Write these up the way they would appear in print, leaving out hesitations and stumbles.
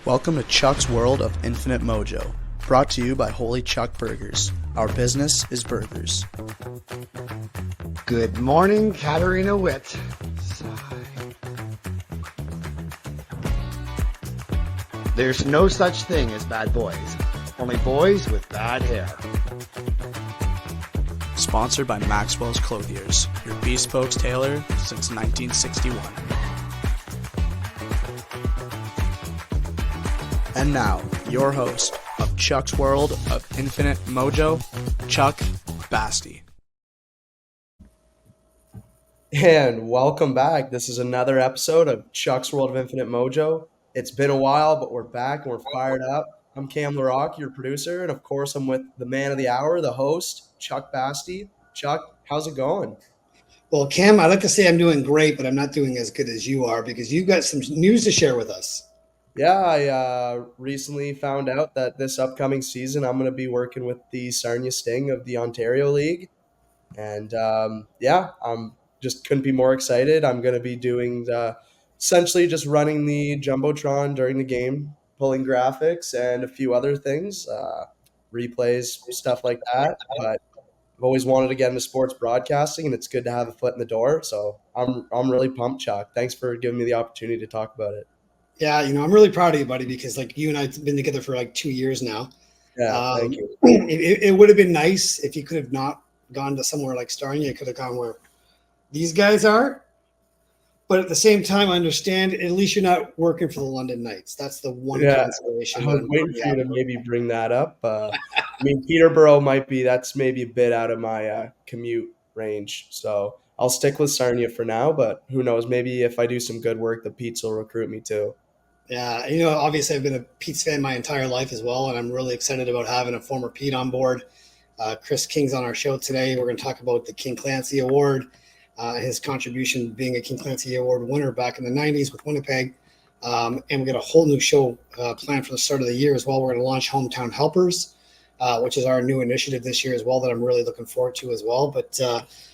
Welcome to Chuck's World of Infinite Mojo, brought to you by Holy Chuck Burgers. Our business is burgers. Good morning, Katarina Witt. There's no such thing as bad boys, only boys with bad hair. Sponsored by Maxwell's Clothiers, your bespoke tailor since 1961. And now, your host of Chuck's World of Infinite Mojo, Chuck Bastie. And welcome back. This is another episode of Chuck's World of Infinite Mojo. It's been a while, but we're back and we're fired up. I'm Cam LaRock, your producer, and of course I'm with the man of the hour, the host, Chuck Bastie. Chuck, how's it going? Well, Cam, I'd like to say I'm doing great, but I'm not doing as good as you are because you've got some news to share with us. Yeah, I recently found out that this upcoming season I'm going to be working with the Sarnia Sting of the Ontario League. And I'm just couldn't be more excited. I'm going to be doing essentially just running the Jumbotron during the game, pulling graphics and a few other things, replays, stuff like that. But I've always wanted to get into sports broadcasting, and it's good to have a foot in the door. So I'm really pumped, Chuck. Thanks for giving me the opportunity to talk about it. Yeah, I'm really proud of you, buddy, because you and I have been together for 2 years now. Yeah, thank you. It would have been nice if you could have not gone to somewhere like Sarnia. You could have gone where these guys are. But at the same time, I understand at least you're not working for the London Knights. That's the one consolation. I was waiting for you to maybe bring that up. Peterborough that's maybe a bit out of my commute range. So I'll stick with Sarnia for now, but who knows? Maybe if I do some good work, the Petes will recruit me too. Yeah, obviously I've been a Pete's fan my entire life as well, and I'm really excited about having a former Pete on board. Kris King's on our show today. We're going to talk about the King Clancy Award, his contribution being a King Clancy Award winner back in the 90s with Winnipeg. And we got a whole new show planned for the start of the year as well. We're going to launch Hometown Helpers, which is our new initiative this year as well that I'm really looking forward to as well. But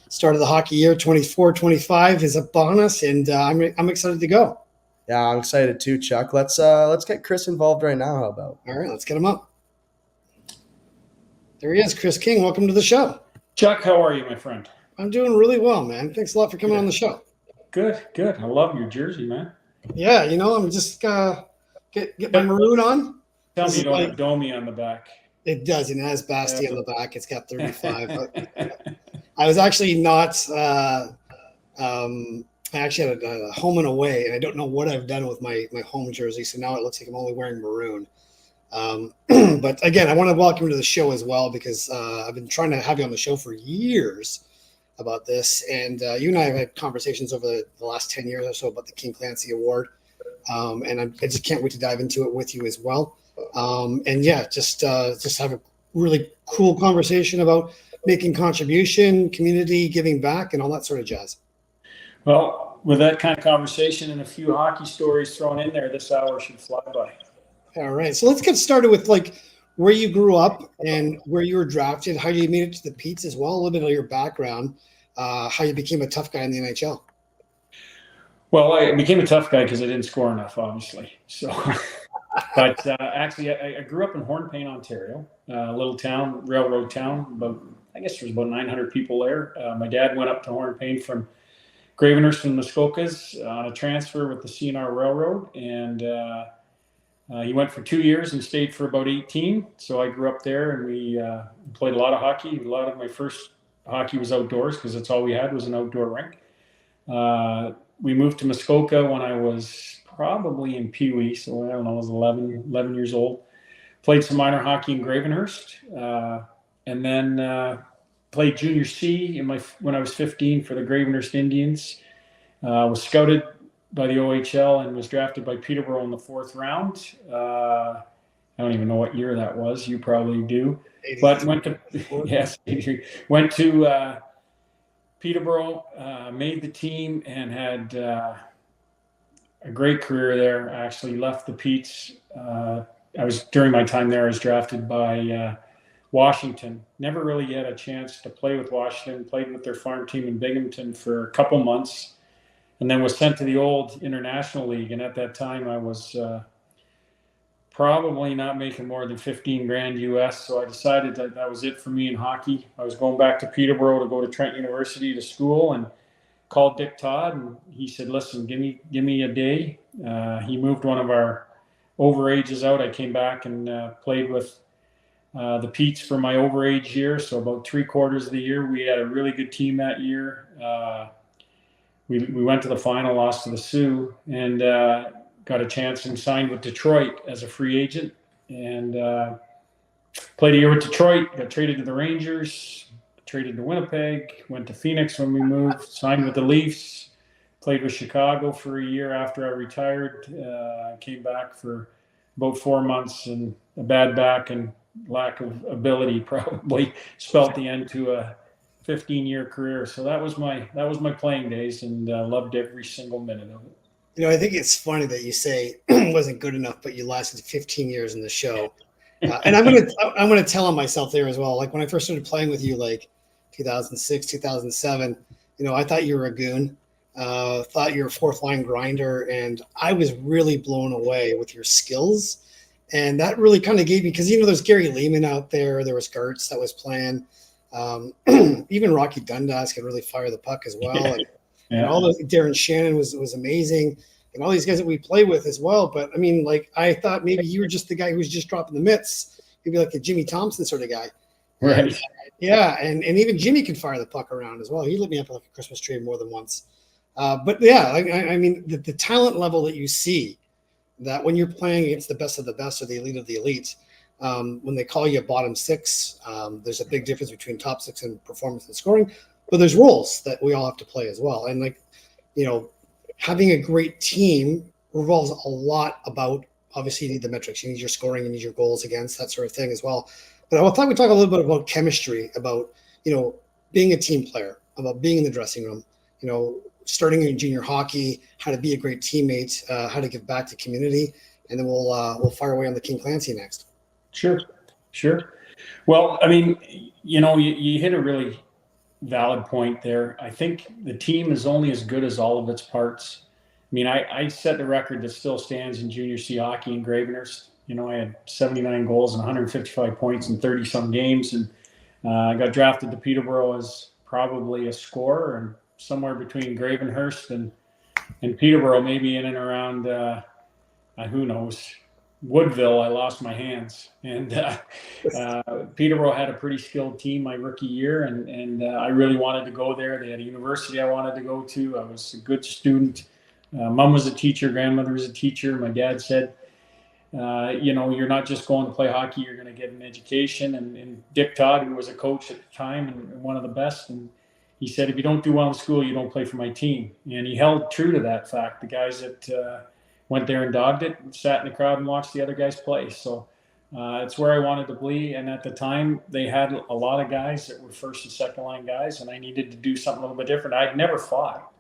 start of the hockey year, 24-25 is upon us, and I'm excited to go. Yeah, I'm excited too, Chuck. Let's get Kris involved right now. How about? All right, let's get him up. There he is, Kris King. Welcome to the show. Chuck, how are you, my friend? I'm doing really well, man. Thanks a lot for coming on the show. Good. I love your jersey, man. Yeah, I'm just get my maroon on. Tell me you don't have Domi on the back. It does, and it has Bastie on the back. It's got 35. But I was actually not I actually had a home and away, and I don't know what I've done with my home jersey, so now it looks like I'm only wearing maroon. But again, I want to welcome you to the show as well because I've been trying to have you on the show for years about this, and you and I have had conversations over the last 10 years or so about the King Clancy Award, and I just can't wait to dive into it with you as well. Just have a really cool conversation about making contribution, community, giving back, and all that sort of jazz. Well, with that kind of conversation and a few hockey stories thrown in there, this hour should fly by. All right. So let's get started with where you grew up and where you were drafted, how you made it to the Petes as well, a little bit of your background, how you became a tough guy in the NHL. Well, I became a tough guy because I didn't score enough, obviously. So, but actually, I grew up in Hornpain, Ontario, a little town, railroad town. But I guess there's about 900 people there. My dad went up to Hornpain from Gravenhurst and Muskokas on a transfer with the CNR Railroad, and he went for 2 years and stayed for about 18. So I grew up there, and we played a lot of hockey. A lot of my first hockey was outdoors because that's all we had was an outdoor rink. We moved to Muskoka when I was probably in Pee Wee, so I don't know, I was 11 years old. Played some minor hockey in Gravenhurst, and then played junior C when I was 15 for the Gravenhurst Indians. Was scouted by the OHL and was drafted by Peterborough in the 4th round. I don't even know what year that was. You probably do. 83. But went to Peterborough, made the team, and had a great career there. I actually left the Petes. During my time there, I was drafted by Washington. Never really had a chance to play with Washington. Played with their farm team in Binghamton for a couple months, and then was sent to the old International League. And at that time, I was probably not making more than 15 grand US. So I decided that that was it for me in hockey. I was going back to Peterborough to go to Trent University to school, and called Dick Todd, and he said, listen, give me a day. He moved one of our overages out. I came back and played with the Petes for my overage year. So about 3/4 of the year, we had a really good team that year. We went to the final, lost to the Sioux, and got a chance and signed with Detroit as a free agent, and played a year with Detroit, got traded to the Rangers, traded to Winnipeg, went to Phoenix when we moved, signed with the Leafs, played with Chicago for a year after I retired, came back for about 4 months, and a bad back and lack of ability probably spelt the end to a 15-year career. So that was my playing days, and loved every single minute of it. I think it's funny that you say it wasn't good enough, but you lasted 15 years in the show. And I'm gonna tell on myself there as well. Like when I first started playing with you, like 2006, 2007, I thought you were a goon. Thought you were a fourth line grinder, and I was really blown away with your skills. And that really kind of gave me, because there's Gary Lehman out there, there was Gertz that was playing. Even Rocky Dundas could really fire the puck as well. And all those, Darren Shannon was amazing, and all these guys that we play with as well. But I mean, like, I thought maybe you were just the guy who was just dropping the mitts. You'd be like a Jimmy Thompson sort of guy. Right. Yeah, and even Jimmy could fire the puck around as well. He lit me up like a Christmas tree more than once. But yeah, I mean, the talent level that you see, that when you're playing against the best of the best or the elite of the elite, when they call you a bottom six, there's a big difference between top six and performance and scoring. But there's roles that we all have to play as well. And having a great team revolves a lot about, obviously you need the metrics, you need your scoring, you need your goals against, that sort of thing as well. But I thought we'd talk a little bit about chemistry, about, being a team player, about being in the dressing room, starting in junior hockey, how to be a great teammate, how to give back to community. And then we'll fire away on the King Clancy next. Sure. Well, I mean, you hit a really valid point there. I think the team is only as good as all of its parts. I mean, I set the record that still stands in junior C hockey in Gravenhurst. I had 79 goals and 155 points in 30-some games, and I got drafted to Peterborough as probably a scorer, and somewhere between Gravenhurst and Peterborough, maybe in and around, who knows, Woodville, I lost my hands, and Peterborough had a pretty skilled team my rookie year, and I really wanted to go there. They had a university I wanted to go to. I was a good student. Mom was a teacher, grandmother was a teacher. My dad said, you're not just going to play hockey, you're going to get an education. And Dick Todd, who was a coach at the time and one of the best, and he said, if you don't do well in school, you don't play for my team. And he held true to that fact. The guys that went there and dogged it, sat in the crowd and watched the other guys play. So it's where I wanted to be. And at the time, they had a lot of guys that were first and second line guys, and I needed to do something a little bit different. I'd never fought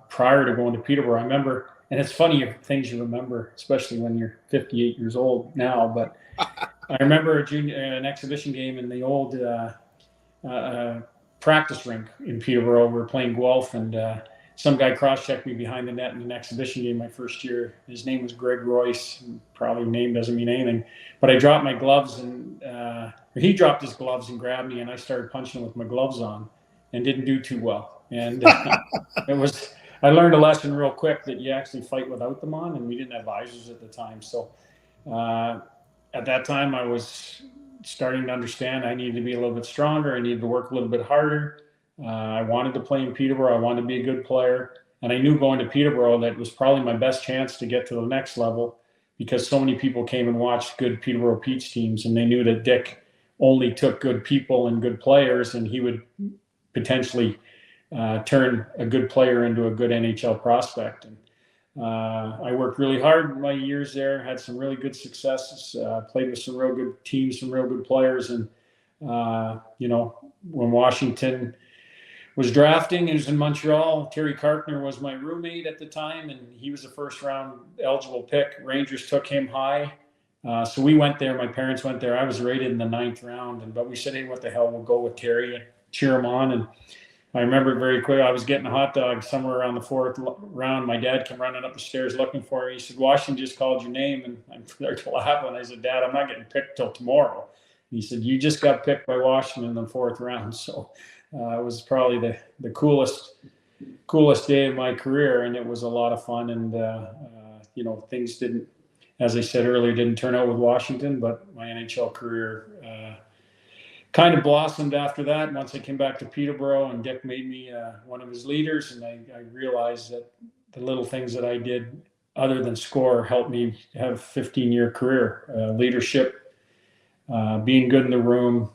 prior to going to Peterborough. I remember, and it's funny things you remember, especially when you're 58 years old now, but I remember an exhibition game in the old practice rink in Peterborough. We were playing Guelph, and some guy cross-checked me behind the net in an exhibition game my first year. His name was Greg Royce. Probably name doesn't mean anything. But I dropped my gloves, and he dropped his gloves and grabbed me, and I started punching with my gloves on and didn't do too well. And I learned a lesson real quick that you actually fight without them on, and we didn't have visors at the time. So at that time, I was starting to understand I needed to be a little bit stronger. I needed to work a little bit harder. I wanted to play in Peterborough. I wanted to be a good player. And I knew going to Peterborough that was probably my best chance to get to the next level, because so many people came and watched good Peterborough Peach teams, and they knew that Dick only took good people and good players, and he would potentially turn a good player into a good NHL prospect. And I worked really hard my years there, had some really good successes, played with some real good teams, some real good players. And, when Washington was drafting, it was in Montreal. Terry Karkner was my roommate at the time, and he was a first-round eligible pick. Rangers took him high. So we went there. My parents went there. I was rated in the 9th round, but we said, hey, what the hell, we'll go with Terry and cheer him on. And I remember it very quick. I was getting a hot dog somewhere around the fourth round. My dad came running up the stairs looking for me. He said, "Washington just called your name." And I'm there to laugh. And I said, "Dad, I'm not getting picked till tomorrow." And he said, "You just got picked by Washington in the fourth round." So it was probably the coolest day of my career, and it was a lot of fun. And things didn't, as I said earlier, didn't turn out with Washington, but my NHL career kind of blossomed after that. Once I came back to Peterborough, and Dick made me one of his leaders, and I realized that the little things that I did other than score helped me have a 15-year career. Leadership, being good in the room,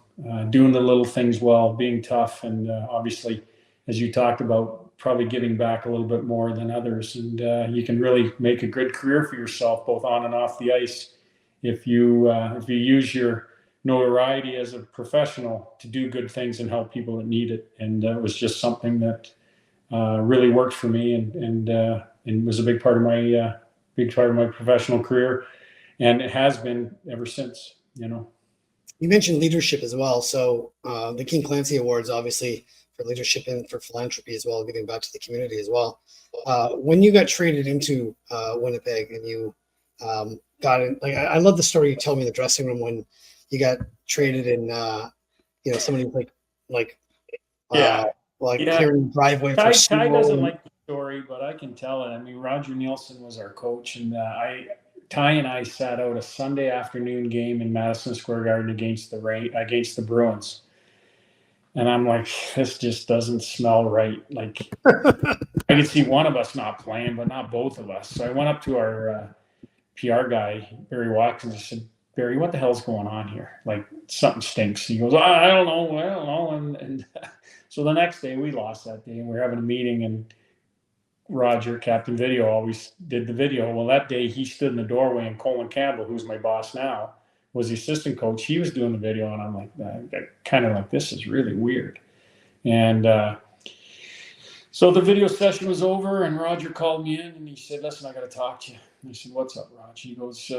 doing the little things well, being tough, and obviously, as you talked about, probably giving back a little bit more than others. And you can really make a good career for yourself, both on and off the ice, if you use your notoriety as a professional to do good things and help people that need it. And it was just something that really worked for me, and was a big part of my professional career, and it has been ever since. You mentioned leadership as well. So the King Clancy Awards, obviously, for leadership and for philanthropy as well, giving back to the community as well. When you got traded into Winnipeg and you got in, like, I love the story you told me in the dressing room when you got traded and somebody Yeah. clearing the driveway for Ty doesn't like the story, but I can tell it. I mean, Roger Nielsen was our coach, and Ty and I sat out a Sunday afternoon game in Madison Square Garden against the Bruins. And I'm like, this just doesn't smell right. Like, I could see one of us not playing, but not both of us. So I went up to our PR guy, Barry Watkins, and said, "Barry, what the hell's going on here? Like, something stinks." He goes, I don't know. And so the next day we lost that day, and we were having a meeting, and Roger, Captain Video, always did the video. Well, that day he stood in the doorway, and Colin Campbell, who's my boss now, was the assistant coach. He was doing the video, and I'm like, kind of like, this is really weird. And so the video session was over, and Roger called me in, and he said, "Listen, I got to talk to you." And I said, "What's up, Rog?" He goes,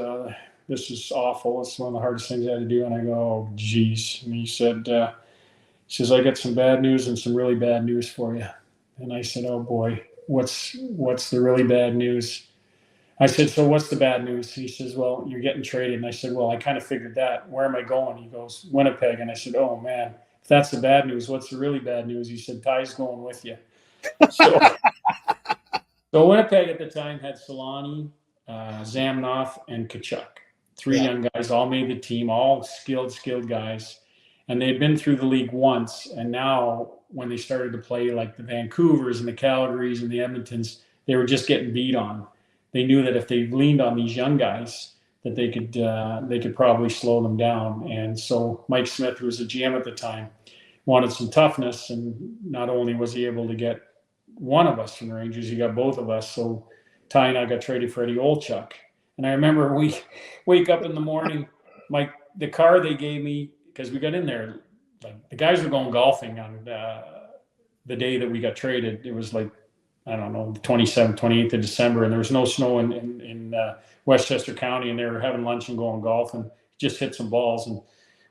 "This is awful. It's one of the hardest things I had to do." And I go, "Oh, geez." And he said, "I got some bad news and some really bad news for you." And I said, "Oh boy, what's the really bad news?" I said, "So what's the bad news?" He says, "Well, you're getting traded." And I said, "Well, I kind of figured that. Where am I going?" He goes, "Winnipeg." And I said, "Oh man, if that's the bad news, what's the really bad news?" He said, "Ty's going with you." So Winnipeg at the time had Solani, Zamnoff, and Kachuk. Three young guys, all made the team, all skilled guys. And they'd been through the league once. And now when they started to play like the Vancouvers and the Calgarys and the Edmontons, they were just getting beat on. They knew that if they leaned on these young guys, that they could probably slow them down. And so Mike Smith, who was the GM at the time, wanted some toughness. And not only was he able to get one of us from the Rangers, he got both of us. So Ty and I got traded for Eddie Olchuk. And I remember we wake up in the morning, the car they gave me, because we got in there, like the guys were going golfing on the day that we got traded. It was like, I don't know, the 27th, 28th of December, and there was no snow in Westchester County, and they were having lunch and going golfing, just hit some balls. And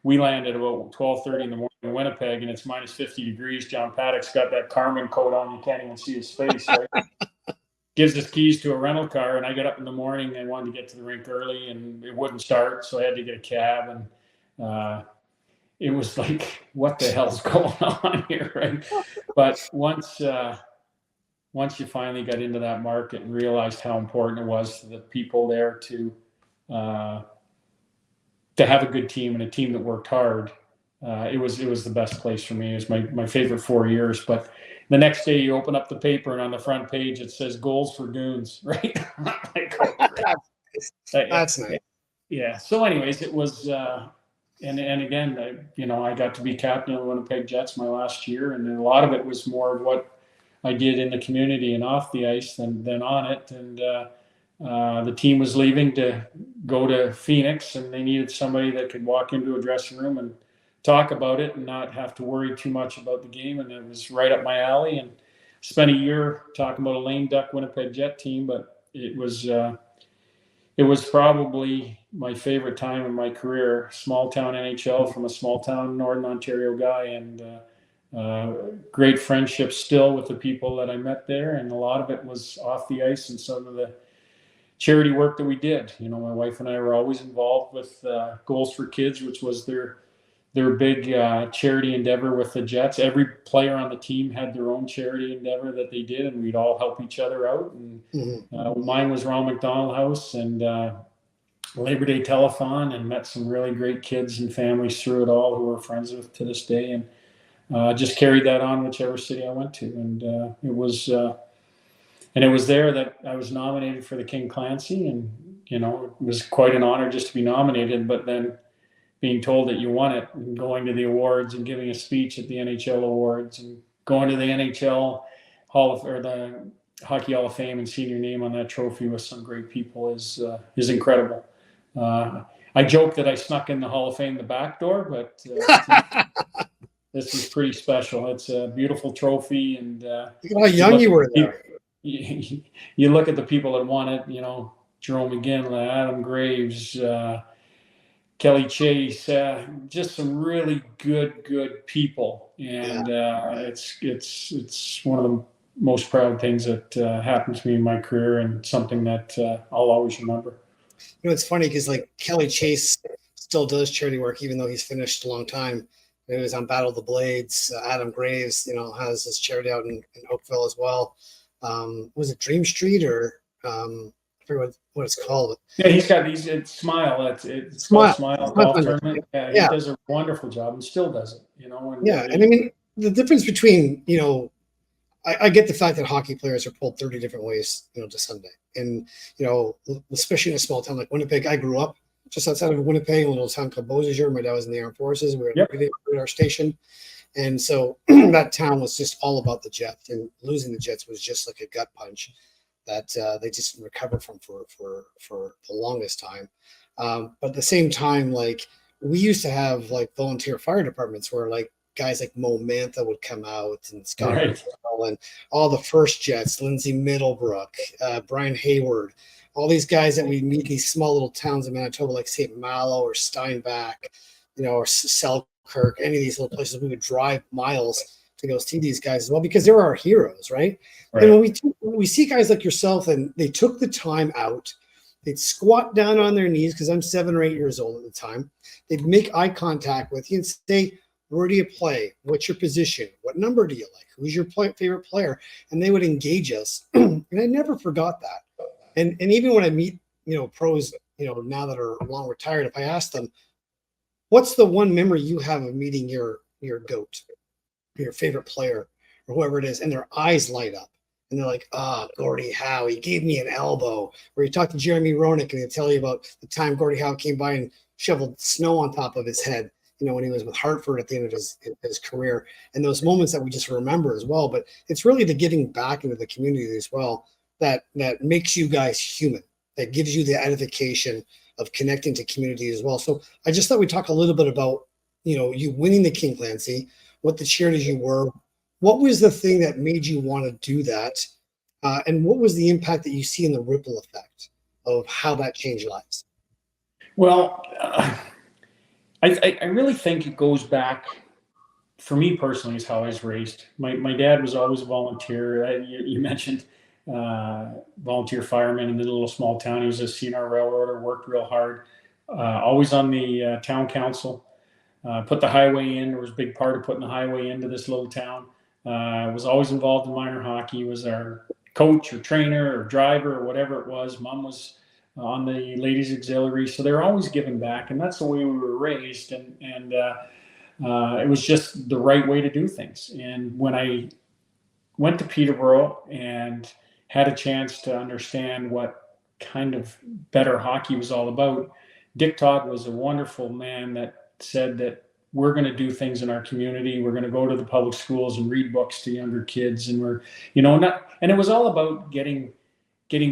we landed about 12:30 in the morning in Winnipeg, and it's minus 50 degrees. John Paddock's got that Carmen coat on. You can't even see his face, right? Gives us keys to a rental car, and I got up in the morning and wanted to get to the rink early, and it wouldn't start, so I had to get a cab. And it was like, what the hell's going on here, right? But once you finally got into that market and realized how important it was to the people there to have a good team and a team that worked hard, it was the best place for me. It was my favorite 4 years. But the next day you open up the paper, and on the front page it says "Goals for Goons," right? Like, That's nice. Yeah. So anyways, it was, and again, I got to be captain of the Winnipeg Jets my last year, and a lot of it was more of what I did in the community and off the ice than on it. And the team was leaving to go to Phoenix, and they needed somebody that could walk into a dressing room and talk about it and not have to worry too much about the game. And it was right up my alley, and spent a year talking about a lame duck Winnipeg Jet team, but it was probably my favorite time in my career. Small town NHL from a small town Northern Ontario guy, and Great friendships still with the people that I met there, and a lot of it was off the ice and some of the charity work that we did. You know, my wife and I were always involved with Goals for Kids, which was their big charity endeavor with the Jets. Every player on the team had their own charity endeavor that they did, and we'd all help each other out. And mine was Ronald McDonald House and Labor Day Telethon, and met some really great kids and families through it all who we're friends with to this day. And just carried that on whichever city I went to. And it was there that I was nominated for the King Clancy, and you know, it was quite an honor just to be nominated. But then being told that you won it, and going to the awards and giving a speech at the NHL awards, and going to the NHL the Hockey Hall of Fame and seeing your name on that trophy with some great people is incredible. I joke that I snuck in the Hall of Fame the back door, but this is pretty special. It's a beautiful trophy, and Look at how young you were there. You look at the people that won it. You know, Jerome McGinley, Adam Graves, Kelly Chase, just some really good people, and it's one of the most proud things that happened to me in my career, and something that I'll always remember. You know, it's funny because like Kelly Chase still does charity work, even though he's finished a long time. He was on Battle of the Blades. Adam Graves, you know, has his charity out in Oakville as well. Was it Dream Street or I forget what it's called? Yeah, he's got these. It's Smile. It's Smile Golf Tournament. Yeah, he does a wonderful job and still does it. You know. And I mean the difference between, you know, I get the fact that hockey players are pulled 30 different ways, you know, to Sunday, and you know, especially in a small town like Winnipeg. I grew up just outside of Winnipeg, a little town called Beausejour. My dad was in the armed forces. We were at our station. And so that town was just all about the Jets, and losing the Jets was just like a gut punch that they just recovered from for the longest time. But at the same time, like we used to have like volunteer fire departments where like guys like Mo Mantha would come out, and Scott and all the first Jets, Lindsay Middlebrook, Brian Hayward, all these guys that we meet in these small little towns in Manitoba, like St. Malo or Steinbach, you know, or Selkirk, any of these little places. We would drive miles to go see these guys as well, because they're our heroes, right? And when we see guys like yourself, and they took the time out, they'd squat down on their knees, because I'm 7 or 8 years old at the time. They'd make eye contact with you and say, where do you play? What's your position? What number do you like? Who's your favorite player? And they would engage us. And I never forgot that. And even when I meet, you know, pros, you know, now that are long retired, if I ask them, what's the one memory you have of meeting your GOAT, your favorite player, or whoever it is, and their eyes light up. And they're like, Gordie Howe, he gave me an elbow. Or you talk to Jeremy Roenick, and he'll tell you about the time Gordie Howe came by and shoveled snow on top of his head, you know, when he was with Hartford at the end of his career. And those moments that we just remember as well. But it's really the giving back into the community as well that makes you guys human, that gives you the edification of connecting to community as well. So I just thought we'd talk a little bit about, you know, you winning the King Clancy, what the charities you were. What was the thing that made you want to do that? And what was the impact that you see in the ripple effect of how that changed lives? Well, I really think it goes back, for me personally, is how I was raised. My dad was always a volunteer. You mentioned volunteer fireman in the little small town. He was a CNR railroader, worked real hard, always on the town council, put the highway in. There was a big part of putting the highway into this little town. Was always involved in minor hockey, was our coach or trainer or driver or whatever it was. Mom was on the ladies auxiliary. So they were always giving back, and that's the way we were raised. And it was just the right way to do things. And when I went to Peterborough and had a chance to understand what kind of better hockey was all about, Dick Todd was a wonderful man that said that we're going to do things in our community. We're going to go to the public schools and read books to younger kids. And we're, you know, and it was all about getting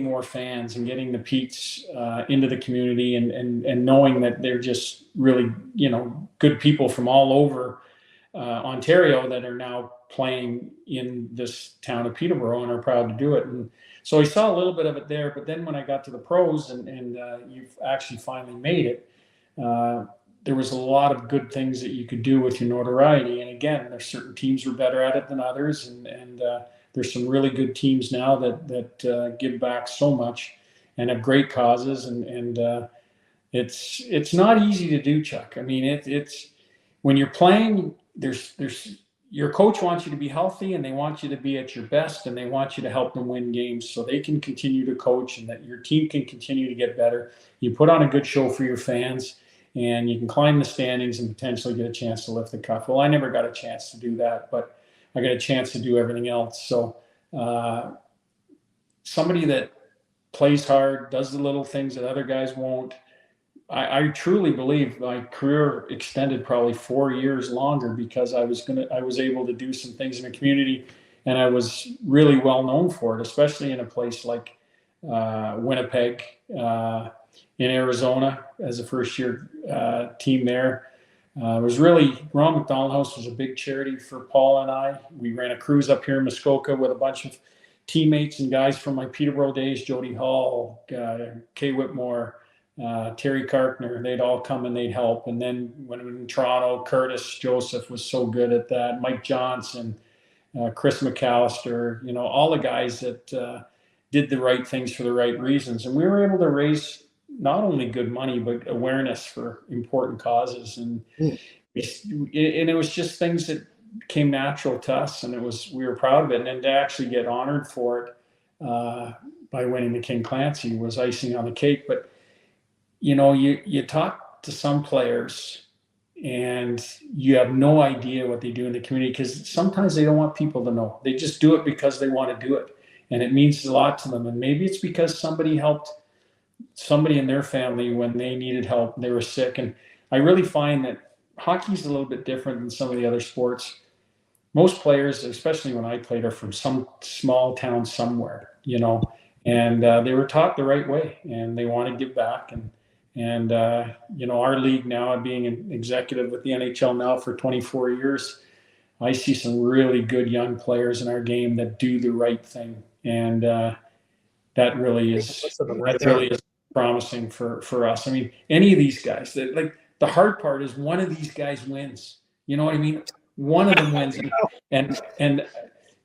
more fans and getting the Petes into the community, and knowing that they're just really, you know, good people from all over Ontario that are now playing in this town of Peterborough and are proud to do it. And so I saw a little bit of it there, but then when I got to the pros and you've actually finally made it, there was a lot of good things that you could do with your notoriety. And again, there's certain teams were better at it than others, and there's some really good teams now that give back so much and have great causes, and it's not easy to do, Chuck. I mean, it's when you're playing, there's your coach wants you to be healthy, and they want you to be at your best, and they want you to help them win games so they can continue to coach and that your team can continue to get better. You put on a good show for your fans, and you can climb the standings and potentially get a chance to lift the cup. Well, I never got a chance to do that, but I got a chance to do everything else. So somebody that plays hard, does the little things that other guys won't. I truly believe my career extended probably 4 years longer because I was able to do some things in the community, and I was really well known for it, especially in a place like Winnipeg, in Arizona as a first year team there. It was really, Ron McDonald House was a big charity for Paul and I. We ran a cruise up here in Muskoka with a bunch of teammates and guys from my Peterborough days, Jody Hall, Kay Whitmore, Terry Karkner. They'd all come and they'd help. And then when we were in Toronto, Curtis Joseph was so good at that. Mike Johnson, Chris McAllister, all the guys that did the right things for the right reasons. And we were able to raise not only good money, but awareness for important causes. And it was just things that came natural to us, and we were proud of it. And then to actually get honored for it by winning the King Clancy was icing on the cake. But you talk to some players and you have no idea what they do in the community, because sometimes they don't want people to know. They just do it because they want to do it, and it means a lot to them. And maybe it's because somebody helped somebody in their family when they needed help and they were sick. And I really find that hockey's a little bit different than some of the other sports. Most players, especially when I played, are from some small town somewhere, and they were taught the right way, and they want to give back. And our league now, being an executive with the NHL now for 24 years, I see some really good young players in our game that do the right thing. And that really is promising for us. I mean, any of these guys, the hard part is one of these guys wins. You know what I mean? One of them wins. And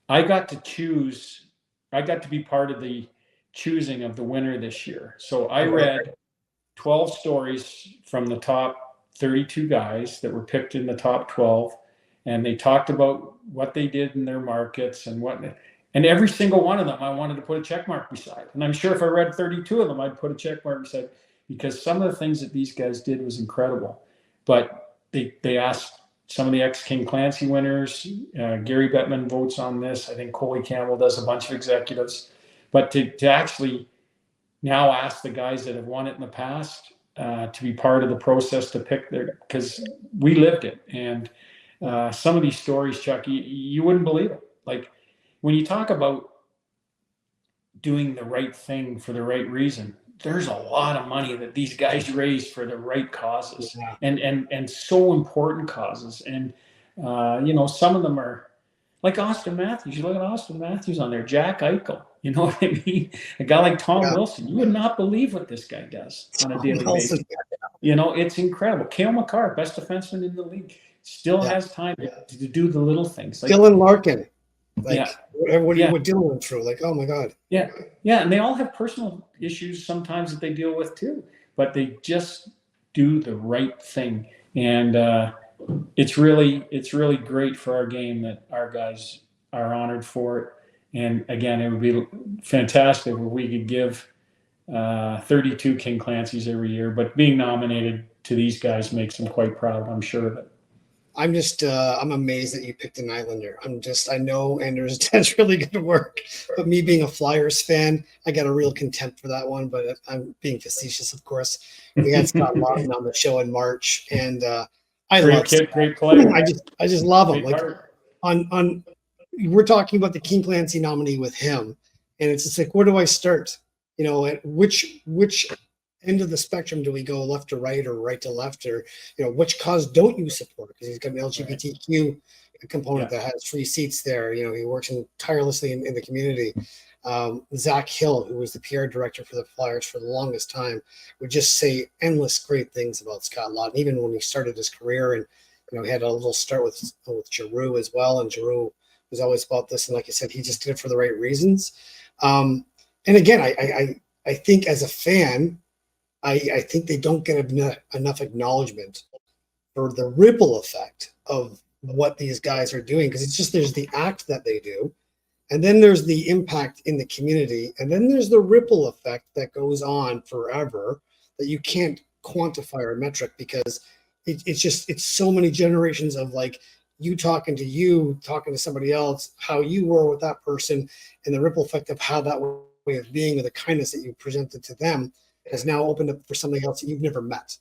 I got to choose, I got to be part of the choosing of the winner this year. So I read 12 stories from the top 32 guys that were picked in the top 12, and they talked about what they did in their markets and every single one of them I wanted to put a check mark beside. And I'm sure if I read 32 of them, I'd put a check mark beside, because some of the things that these guys did was incredible. But they asked some of the ex-King Clancy winners. Gary Bettman votes on this. I think Coley Campbell does a bunch of executives. But to actually now ask the guys that have won it in the past to be part of the process to pick because we lived it. And some of these stories, Chuck, you wouldn't believe it. Like, when you talk about doing the right thing for the right reason, there's a lot of money that these guys raise for the right causes, and so important causes. And some of them are like Austin Matthews. You look at Austin Matthews on there, Jack Eichel. You know what I mean? A guy like Tom Wilson. You would not believe what this guy does on a daily basis. It's incredible. Cale Makar, best defenseman in the league, still has time to do the little things. Like Dylan Larkin. What are you dealing through? Like, oh my God. Yeah. And they all have personal issues sometimes that they deal with too, but they just do the right thing. And it's really great for our game that our guys are honored for it. And again, it would be fantastic if we could give 32 King Clancys every year, but being nominated to these guys makes them quite proud, I'm sure of it. I'm amazed that you picked an Islander. I know Anders does really good work, but me being a Flyers fan, I got a real contempt for that one, but I'm being facetious, of course. We had Scott Lawson on the show in March, and I love Scott. Great player. I just love him. Like on we're talking about the King Clancy nominee with him, and it's just like, where do I start? At which end of the spectrum do we go, left to right or right to left, or which cause don't you support? Because he's got an LGBTQ component that has free seats there. He works tirelessly in the community. Zach Hill, who was the PR director for the Flyers for the longest time, would just say endless great things about Scott Laughton, even when he started his career. And he had a little start with Giroux as well, and Giroux was always about this. And like I said, he just did it for the right reasons. And again, I think as a fan, I think they don't get enough acknowledgement for the ripple effect of what these guys are doing, because it's just there's the act that they do, and then there's the impact in the community, and then there's the ripple effect that goes on forever that you can't quantify or metric, because it's so many generations of like you talking to somebody else, how you were with that person, and the ripple effect of how that way of being or the kindness that you presented to them has now opened up for somebody else that you've never met,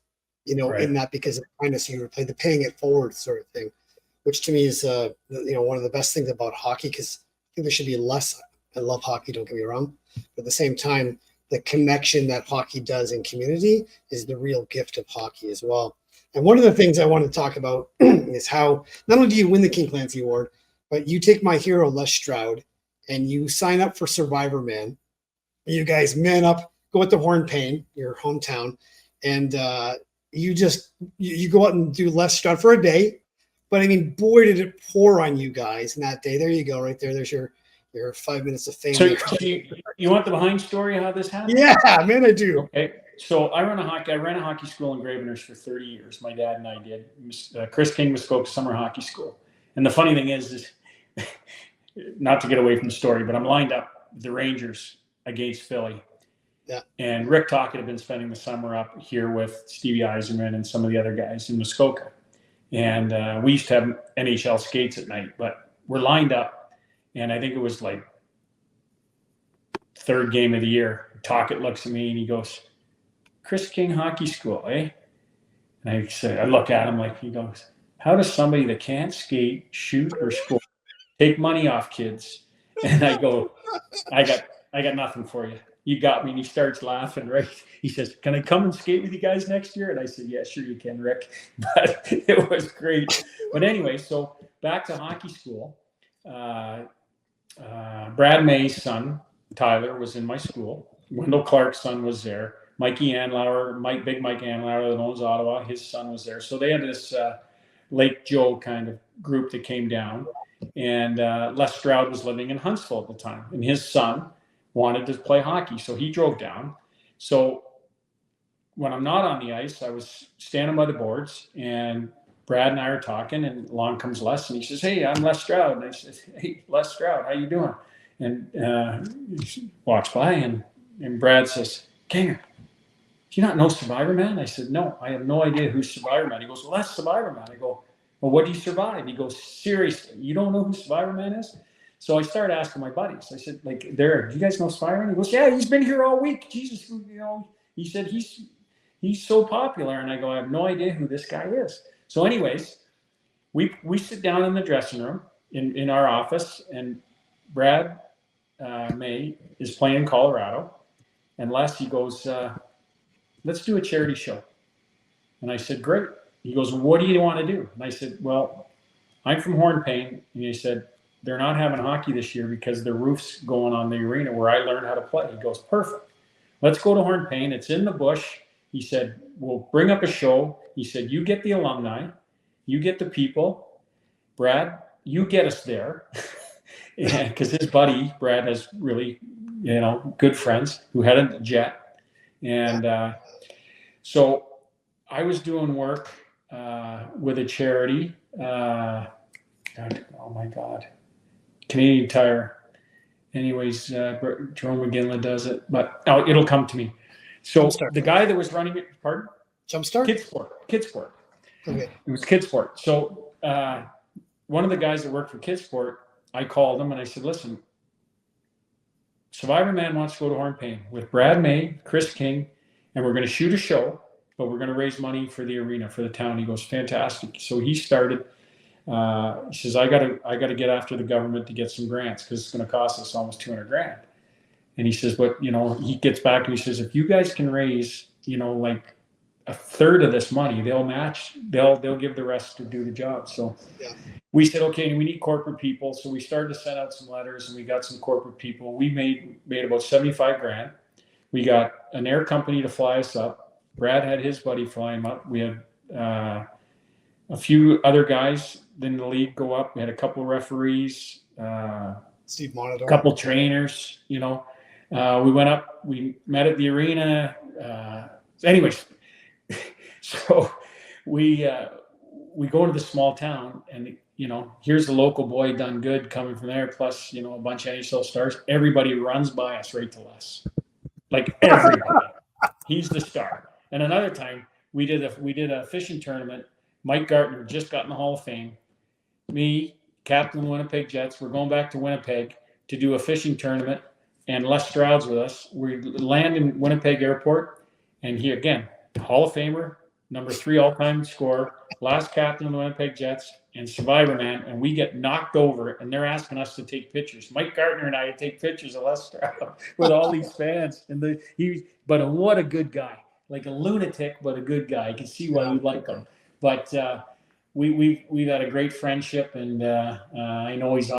right. In that, because of kindness you played the paying it forward sort of thing, which to me is one of the best things about hockey, because I think there should be less. I love hockey, don't get me wrong, but at the same time, the connection that hockey does in community is the real gift of hockey as well. And one of the things I want to talk about is how not only do you win the King Clancy Award, but you take my hero Les Stroud and you sign up for Survivor Man. You guys man up, go with the Hornpain, your hometown, and you go out and do Les Stroud for a day. But I mean, boy, did it pour on you guys in that day. There you go, right there. There's your 5 minutes of fame. So you want the behind story of how this happened? Yeah, man, I do. Okay. So I ran a hockey school in Gravenhurst for 30 years. My dad and I did. Kris King Muskoka Summer Hockey School. And the funny thing is not to get away from the story, but I'm lined up with the Rangers against Philly. Yeah. And Rick Tocchet had been spending the summer up here with Stevie Yzerman and some of the other guys in Muskoka. And we used to have NHL skates at night, but we're lined up. And I think it was like third game of the year. Tocchet looks at me and he goes, Kris King Hockey School, eh? And I look at him like, he goes, how does somebody that can't skate, shoot, or score take money off kids? And I go, I got nothing for you. You got me. And he starts laughing, right? He says, can I come and skate with you guys next year? And I said, yeah, sure you can, Rick. But it was great. But anyway, so back to hockey school. Brad May's son, Tyler, was in my school. Wendell Clark's son was there. Mikey Anlauer, Big Mike Anlauer that owns Ottawa, his son was there. So they had this Lake Joe kind of group that came down. And Les Stroud was living in Huntsville at the time. And his son wanted to play hockey, so he drove down. So when I'm not on the ice, I was standing by the boards, and Brad and I are talking, and along comes Les, and he says, hey, I'm Les Stroud. And I said, hey, Les Stroud, how you doing? And he walks by, and Brad says, Kinger, do you not know Survivor Man? I said, no, I have no idea who's Survivor Man. He goes, well, that's Survivor Man. I go, well, what do you survive? He goes, seriously, you don't know who Survivor Man is? So I started asking my buddies. I said, do you guys know Survivor Man? He goes, yeah, he's been here all week. Jesus, he said, he's so popular. And I go, I have no idea who this guy is. So anyways, we sit down in the dressing room in our office, and Brad May is playing in Colorado. And Les, he goes, let's do a charity show. And I said, great. He goes, well, what do you want to do? And I said, well, I'm from Hornpain. And he said, they're not having hockey this year because the roof's going on the arena where I learned how to play. He goes, perfect. Let's go to Hornpain. It's in the bush. He said, we'll bring up a show. He said, you get the alumni. You get the people. Brad, you get us there. Because his buddy, Brad, has really, good friends who had a jet. And so I was doing work with a charity. Oh, my God. Canadian Tire. Anyways, Jerome McGinley does it, but it'll come to me. So the guy that was running it, pardon? Jumpstart? Kidsport. Okay. It was Kidsport. So one of the guys that worked for Kidsport, I called him and I said, listen, Survivor Man wants to go to Hornpain with Brad May, Kris King, and we're going to shoot a show, but we're going to raise money for the arena, for the town. He goes, fantastic. So he started. He says, I gotta get after the government to get some grants because it's going to cost us almost $200,000. And he says, but he gets back and he says, if you guys can raise, like a third of this money. They'll match. They'll give the rest to do the job. So we said, okay, we need corporate people. So we started to send out some letters, and we got some corporate people. We made about $75,000. We got an air company to fly us up. Brad had his buddy fly him up. We had a few other guys in the league go up. We had a couple of referees, Steve Monitor, a couple trainers. We went up. We met at the arena. Anyways, so we go to the small town, and here's the local boy done good coming from there, plus a bunch of NHL stars. Everybody runs by us right to Les, like everybody. He's the star. And another time we did a fishing tournament. Mike Gartner just got in the Hall of Fame. Me, captain of the Winnipeg Jets, we're going back to Winnipeg to do a fishing tournament, and Les Stroud's with us. We land in Winnipeg Airport, and he, again, Hall of Famer, number 3 all-time scorer, last captain of the Winnipeg Jets, and Survivor Man, and we get knocked over, and they're asking us to take pictures. Mike Gartner and I take pictures of Les Stroud with all these fans, but what a good guy, like a lunatic, but a good guy. You can see why you like him. But we've had a great friendship, and I know he's on.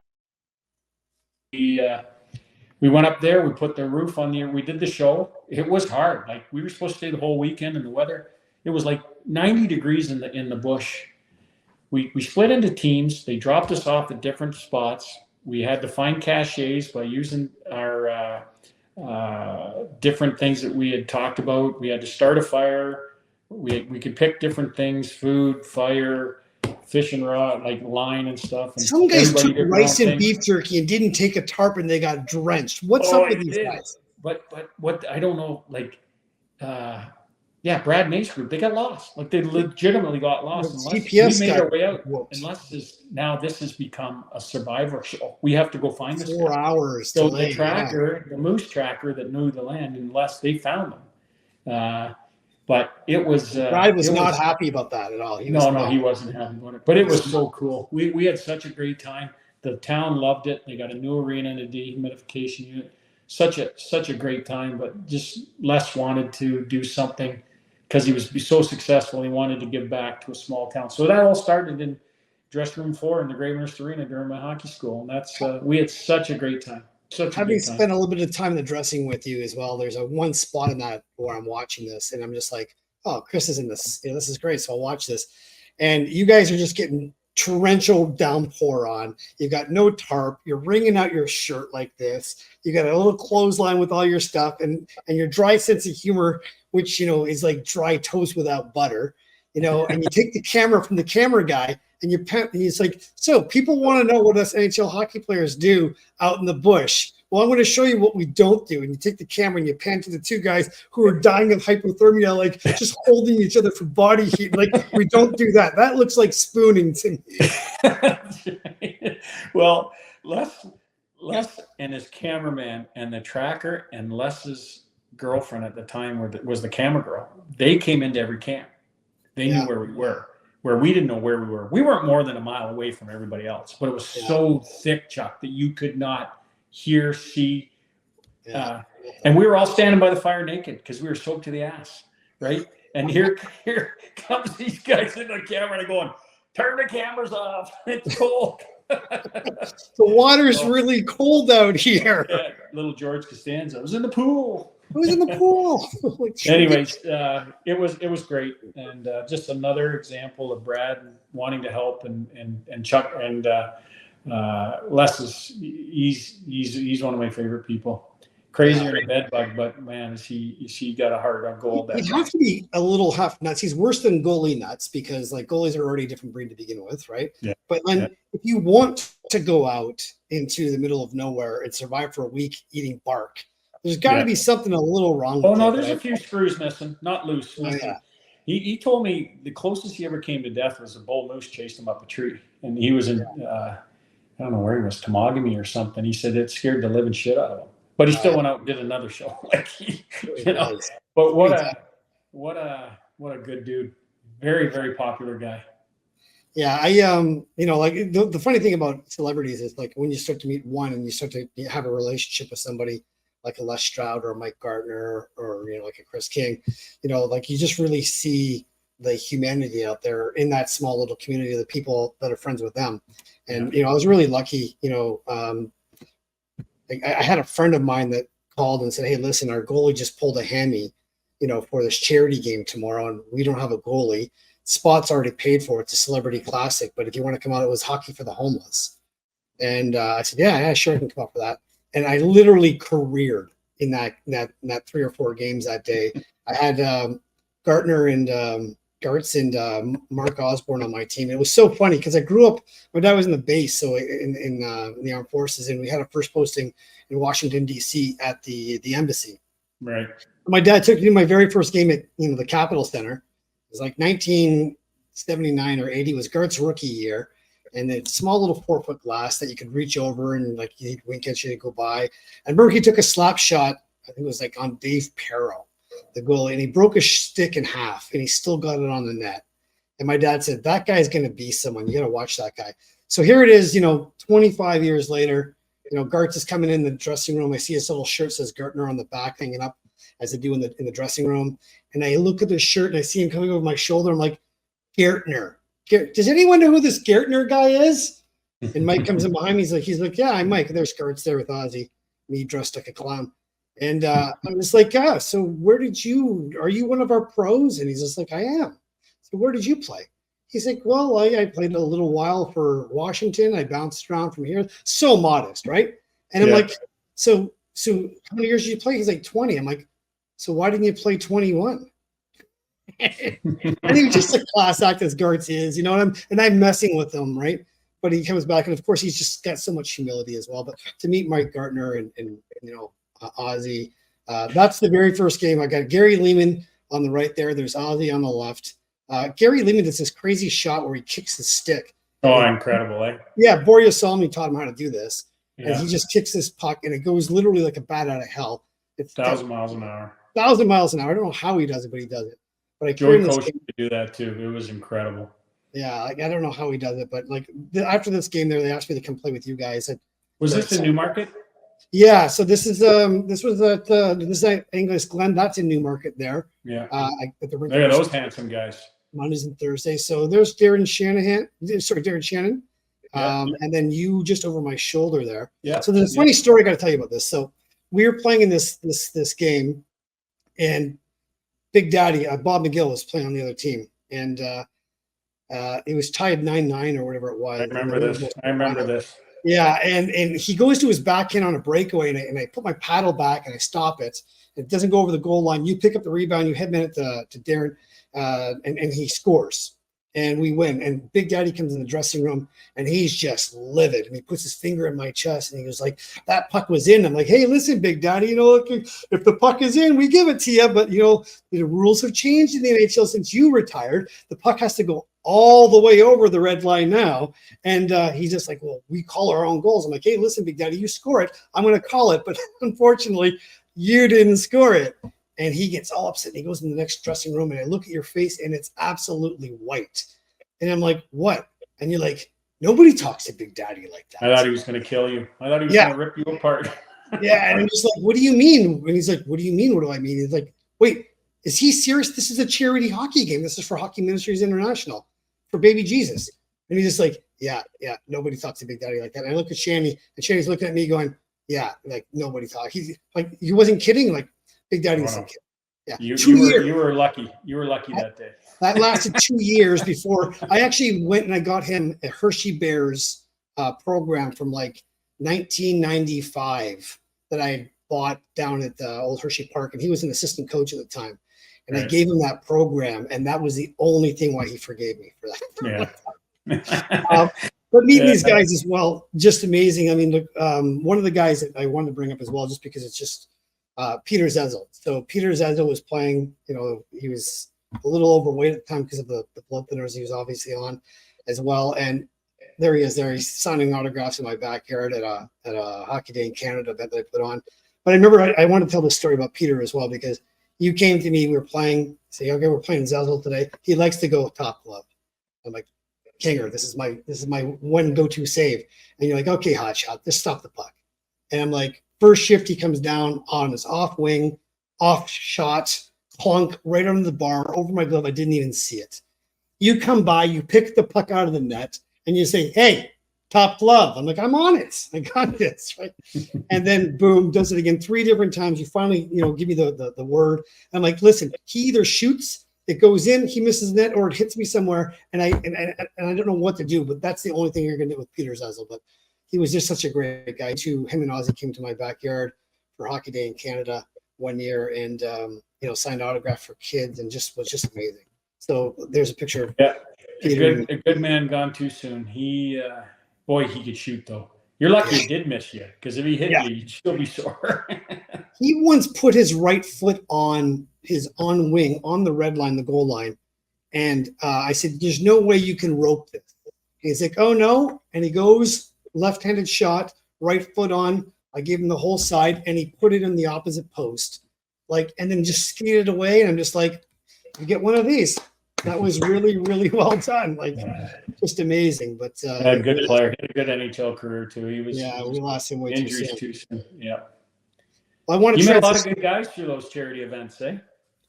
We went up there. We put the roof on we did the show. It was hard. Like, we were supposed to stay the whole weekend, and the weather. It was like 90 degrees in the bush. We split into teams. They dropped us off at different spots. We had to find caches by using our different things that we had talked about. We had to start a fire. We could pick different things: food, fire, fishing rod, like line and stuff. And some guys took rice and beef jerky and didn't take a tarp, and they got drenched. What's up with these guys? But what I don't know, like, Brad May's group, they got lost. Like, they legitimately got lost. GPS we made our way out. Unless this has become a survivor show. We have to go find this 4 hours. So the tracker, the moose tracker that knew the land, unless they found them. But it was. Brad was not happy about that at all. He wasn't happy about it. But it was so cool. We had such a great time. The town loved it. They got a new arena and a dehumidification unit. Such a great time. But just Les wanted to do something because he was so successful. He wanted to give back to a small town. So that all started in dressing room 4 in the Great Mercy Arena during my hockey school, and that's we had such a great time. Having spent a little bit of time in the dressing with you as well, there's one spot in that where I'm watching this, and I'm just like, oh, Kris is in this. This is great. So I'll watch this. And you guys are just getting torrential downpour on. You've got no tarp. You're wringing out your shirt like this. You got a little clothesline with all your stuff, and your dry sense of humor, which, is like dry toast without butter, and you take the camera from the camera guy, and he's like, so people want to know what us NHL hockey players do out in the bush. Well, I'm going to show you what we don't do. And you take the camera and you pan to the 2 guys who are dying of hypothermia, like just holding each other for body heat. Like, we don't do that. That looks like spooning to me. Well, Les and his cameraman and the tracker and Les's girlfriend at the time was the camera girl. They came into every camp. They knew where we were. Where we didn't know where we were. We weren't more than a mile away from everybody else, but it was so thick, Chuck, that you could not hear, see. And we were all standing by the fire naked because we were soaked to the ass, right? And here comes these guys in the camera and going, turn the cameras off. It's cold. The water's really cold out here. Yeah, little George Costanza was in the pool. Who's in the pool? Anyways, it was great, and just another example of Brad wanting to help, and Chuck and Les he's one of my favorite people. Crazier than a bed bug, but man, is he got a heart of gold. He'd have to be a little half nuts. He's worse than goalie nuts because like goalies are already a different breed to begin with, right? Yeah. But then if you want to go out into the middle of nowhere and survive for a week eating bark, there's got to be something a little wrong. Oh no, there's a few screws missing, not loose. Oh, yeah. He told me the closest he ever came to death was a bull moose chased him up a tree, and he was in I don't know where he was, Temagami or something. He said it scared the living shit out of him. But he still went out and did another show. Like But what a good dude. Very, very popular guy. Yeah, like the funny thing about celebrities is like when you start to meet one and you start to have a relationship with somebody, like a Les Stroud or a Mike Gartner or, like a Kris King, like you just really see the humanity out there in that small little community of the people that are friends with them. And, I was really lucky, I had a friend of mine that called and said, "Hey, listen, our goalie just pulled a hammy, for this charity game tomorrow, and we don't have a goalie. Spot's already paid for. It's a celebrity classic, but if you want to come out, it was hockey for the homeless." And I said, "Yeah, sure, I can come out for that." And I literally careered in that 3 or 4 games that day. I had Gartner and Gartz and Mark Osborne on my team. It was so funny because I grew up. My dad was in the base, so in the armed forces, and we had a first posting in Washington D.C. at the embassy. Right. My dad took me to my very first game at the Capitol Center. It was like 1979 or 80. It was Gart's rookie year, and it's a small little 4-foot glass that you could reach over and like he'd wink at you to go by. And Murphy took a slap shot. I think it was like on Dave Perro, the goalie, and he broke a stick in half, and he still got it on the net. And my dad said, "That guy's going to be someone. You got to watch that guy." So here it is, 25 years later. Gartz is coming in the dressing room. I see his little shirt says Gartner on the back hanging up, as they do in the dressing room. And I look at the shirt and I see him coming over my shoulder. I'm like, "Gartner. Does anyone know who this Gartner guy is?" And Mike comes in behind me. He's like, "Yeah, I'm Mike." There's Gartz there with Ozzy, me dressed like a clown. And I'm just like, so are you one of our pros? And he's just like, "I am." So where did you play? He's like, "Well, I played a little while for Washington. I bounced around from here." So modest, right? And I'm like, so how many years did you play? He's like, 20. I'm like, "So why didn't you play 21? And he was just a class act as Gartz is, and I'm messing with him, right? But he comes back, and of course he's just got so much humility as well. But to meet Mike Gartner and Ozzy, that's the very first game. I got Gary Lehman on the right there. There's Ozzy on the left. Gary Lehman does this crazy shot where he kicks the stick. Oh, incredible, eh? Yeah, Borja Salmi taught him how to do this. Yeah. And he just kicks this puck, and it goes literally like a bat out of hell. It's 1,000 miles an hour. 1,000 miles an hour. I don't know how he does it, but he does it. But I Joey coached to do that too. It was incredible. Yeah, I don't know how he does it, but after this game, there they asked me to come play with you guys. Was this in Newmarket? Yeah, so this was at Angus Glen. That's in Newmarket there. Yeah. At the There are those handsome guys. Mondays and Thursdays. So there's Darren Shannon. And then you just over my shoulder there. Yeah. So there's a funny story I got to tell you about this. So we were playing in this game, and Big Daddy Bob McGill was playing on the other team, and it was tied 9-9 or whatever it was. I remember this. Yeah, and he goes to his backhand on a breakaway, and I put my paddle back and I stop it. It doesn't go over the goal line. You pick up the rebound, you headman it to Darren, and he scores. And we win. And Big Daddy comes in the dressing room, and he's just livid. And he puts his finger in my chest, and he goes like, "That puck was in." I'm like, "Hey, listen, Big Daddy, if the puck is in, we give it to you. But, the rules have changed in the NHL since you retired. The puck has to go all the way over the red line now." And he's just like, "Well, we call our own goals." I'm like, "Hey, listen, Big Daddy, you score it. I'm going to call it. But unfortunately, you didn't score it." And he gets all upset. And he goes in the next dressing room, and I look at your face, and it's absolutely white. And I'm like, "What?" And you're like, "Nobody talks to Big Daddy like that." I thought he was going to kill you. I thought he was going to rip you apart. Yeah, and I'm just like, "What do you mean?" And he's like, "What do you mean? What do I mean?" He's like, "Wait, is he serious? This is a charity hockey game. This is for Hockey Ministries International, for baby Jesus." And he's just like, yeah, nobody talks to Big Daddy like that. And I look at Shanny, and Shanny's looking at me going, "Yeah, like nobody talks." He's like, he wasn't kidding. Like Big Daddy wasn't kidding. Yeah, you were lucky. You were lucky that day. That lasted 2 years before I actually went and I got him a Hershey Bears program from like 1995 that I bought down at the old Hershey Park, and he was an assistant coach at the time. And I gave him that program, and that was the only thing why he forgave me for that. Yeah. But meeting these guys as well, just amazing. I mean, look, one of the guys that I wanted to bring up as well, just because it's just Peter Zezel. So Peter Zezel was playing, he was a little overweight at the time because of the blood thinners he was obviously on as well. And there he is there. He's signing autographs in my backyard at a Hockey Day in Canada event that I put on. But I remember I want to tell this story about Peter as well, because you came to me, we were playing, say, "Okay, we're playing Zezel today." He likes to go top glove. I'm like, "Kinger, this is my one go-to save." And you're like, "Okay, hot shot, just stop the puck." And I'm like, First shift, he comes down on his off wing, off shot, clunk right under the bar, over my glove. I didn't even see it. You come by, you pick the puck out of the net, and you say, hey, top glove. I'm like, I'm on it. I got this, right? And then boom, does it again 3 different times. You finally, give me the word. I'm like, listen, he either shoots, it goes in, he misses net, or it hits me somewhere, and I don't know what to do. But that's the only thing you're gonna do with Peter Zezel. But he was just such a great guy too. Him and Ozzy came to my backyard for Hockey Day in Canada one year, and signed autograph for kids, and was just amazing. So there's a picture of Peter. A good man gone too soon. He he could shoot though. You're lucky it did miss you, because if he hit you, you'd still be sore. He once put his right foot on his on wing on the red line, the goal line, and I said, "There's no way you can rope this." And he's like, "Oh no!" And he goes left-handed shot, right foot on. I gave him the whole side, and he put it in the opposite post, and then just skated away. And I'm just like, "You get one of these." That was really, really well done. Just amazing. But a good player, a good NHL career too. He was. Yeah, we lost him way injuries too soon. Yeah. Well, I want to. You met a lot of good guys through those charity events, eh?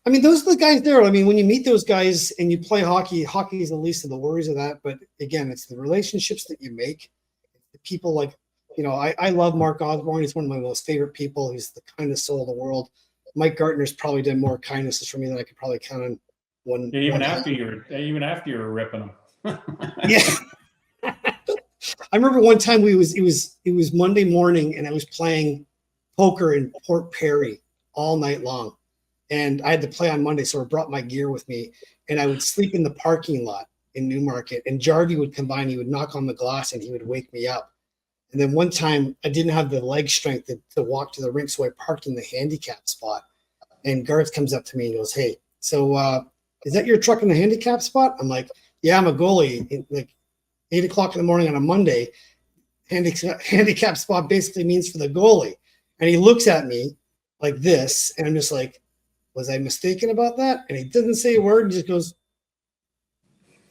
I mean, those are the guys there. I mean, when you meet those guys and you play hockey, hockey is the least of the worries of that. But again, it's the relationships that you make. The people I love Mark Osborne. He's one of my most favorite people. He's the kindest soul in the world. Mike Gartner's probably done more kindnesses for me than I could probably count on one. Even after you were ripping them. Yeah. I remember one time it was Monday morning, and I was playing poker in Port Perry all night long. And I had to play on Monday, so I brought my gear with me, and I would sleep in the parking lot in Newmarket. And Jarvie would come by, and he would knock on the glass, and he would wake me up. And then one time I didn't have the leg strength to walk to the rink, so I parked in the handicap spot. And Garth comes up to me and goes, "Hey, so is that your truck in the handicap spot?" I'm like, "Yeah, I'm a goalie." 8 o'clock in the morning on a Monday, handicap spot basically means for the goalie. And he looks at me like this, and I'm just like, was I mistaken about that? And he doesn't say a word. He just goes,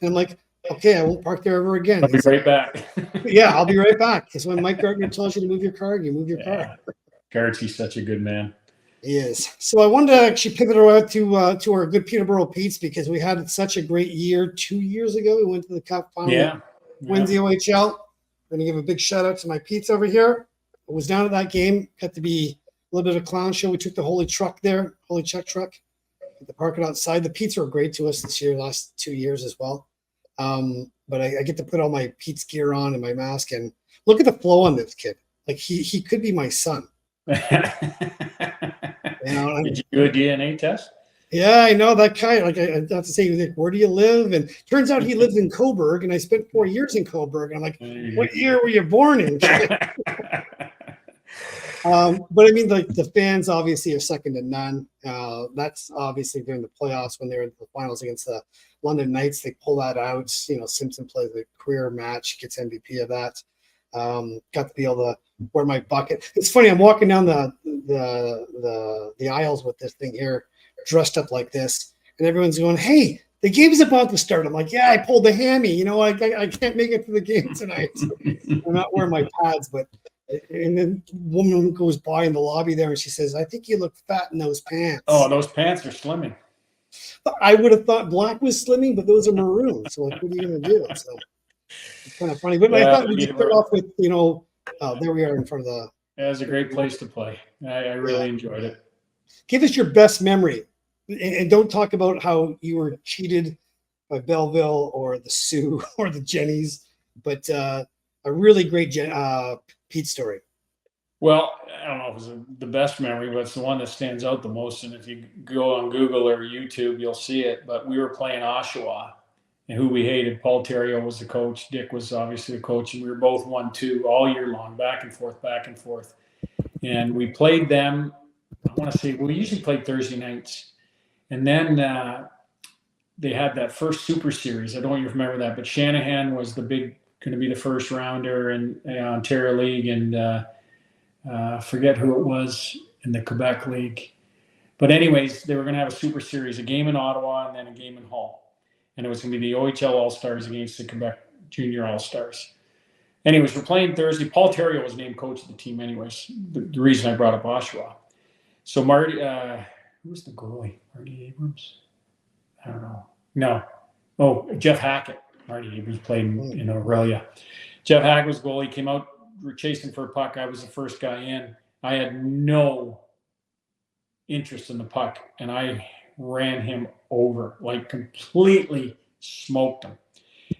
and I'm like, okay, I won't park there ever again. I'll be right back. Yeah, I'll be right back. Because when Mike Gardner tells you to move your car, you move your car. Garrett's such a good man. He is. So I wanted to actually pivot around to our good Peterborough Petes, because we had such a great year 2 years ago. We went to the Cup final. Yeah. Wins the OHL. I'm going to give a big shout out to my Petes over here. I was down at that game. Got to be a little bit of a clown show. We took the Holy Chuck truck at the parking outside. The Petes were great to us this year, last 2 years as well. But I get to put all my Pete's gear on and my mask, and look at the flow on this kid. He could be my son. Did you do a DNA test? Yeah, I know that guy. I have to say, where do you live? And turns out he lives in Coburg, and I spent 4 years in Coburg. I'm like, what year were you born in? But I mean, the fans obviously are second to none. That's obviously during the playoffs when they were in the finals against the London Knights. They pull that out. Simpson plays a career match, gets MVP of that. Got to be able to wear my bucket. It's funny. I'm walking down the aisles with this thing here, dressed up like this, and everyone's going, "Hey, the game's about to start." I'm like, "Yeah, I pulled the hammy. I can't make it to the game tonight. I'm not wearing my pads." But and then woman goes by in the lobby there, and she says, "I think you look fat in those pants." Oh, those pants are slimming. I would have thought black was slimming, but those are maroon. So what are you going to do? So it's kind of funny. But I thought we'd start off with, there we are in front of the. Yeah, it was a great place to play. I really enjoyed it. Give us your best memory, and don't talk about how you were cheated by Belleville or the Sioux or the Jennies, but a really great Pete story. Well, I don't know if it's the best memory, but it's the one that stands out the most. And if you go on Google or YouTube, you'll see it. But we were playing Oshawa, and who we hated. Paul Theriault was the coach. Dick was obviously the coach. And we were both 1-2 all year long, back and forth, back and forth. And we played them, I want to say, we usually played Thursday nights. And then they had that first Super Series. I don't even remember that. But Shanahan was going to be the first rounder in Ontario League. And forget who it was in the Quebec League. But anyways, they were going to have a Super Series, a game in Ottawa and then a game in Hull. And it was going to be the OHL All-Stars against the Quebec Junior All-Stars. anyways, we're playing Thursday. Paul Terrio was named coach of the team anyways, the reason I brought up Oshawa. So Marty, who was the goalie? Marty Abrams? I don't know. No. Oh, Jeff Hackett. Marty Abrams played in Aurelia. Jeff Hackett was goalie, came out, we're chasing for a puck. I was the first guy in. I had no interest in the puck, and I ran him over, like completely smoked him.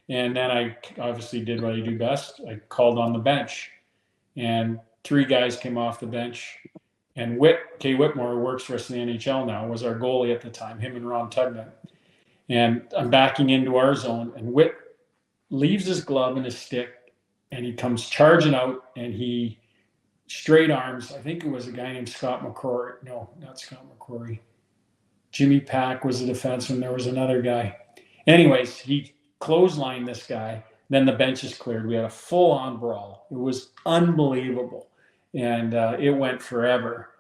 And then I obviously did what I do best. I called on the bench, and 3 guys came off the bench. And Kay Whitmore, who works for us in the NHL now, was our goalie at the time, him and Ron Tugman. And I'm backing into our zone, and Whit leaves his glove and his stick, and he comes charging out, and he straight arms. I think it was a guy named Scott McCrory. No, not Scott McCrory. Jimmy Pack was the defenseman. There was another guy. Anyways, he clotheslined this guy. Then the bench is cleared. We had a full-on brawl. It was unbelievable. And it went forever.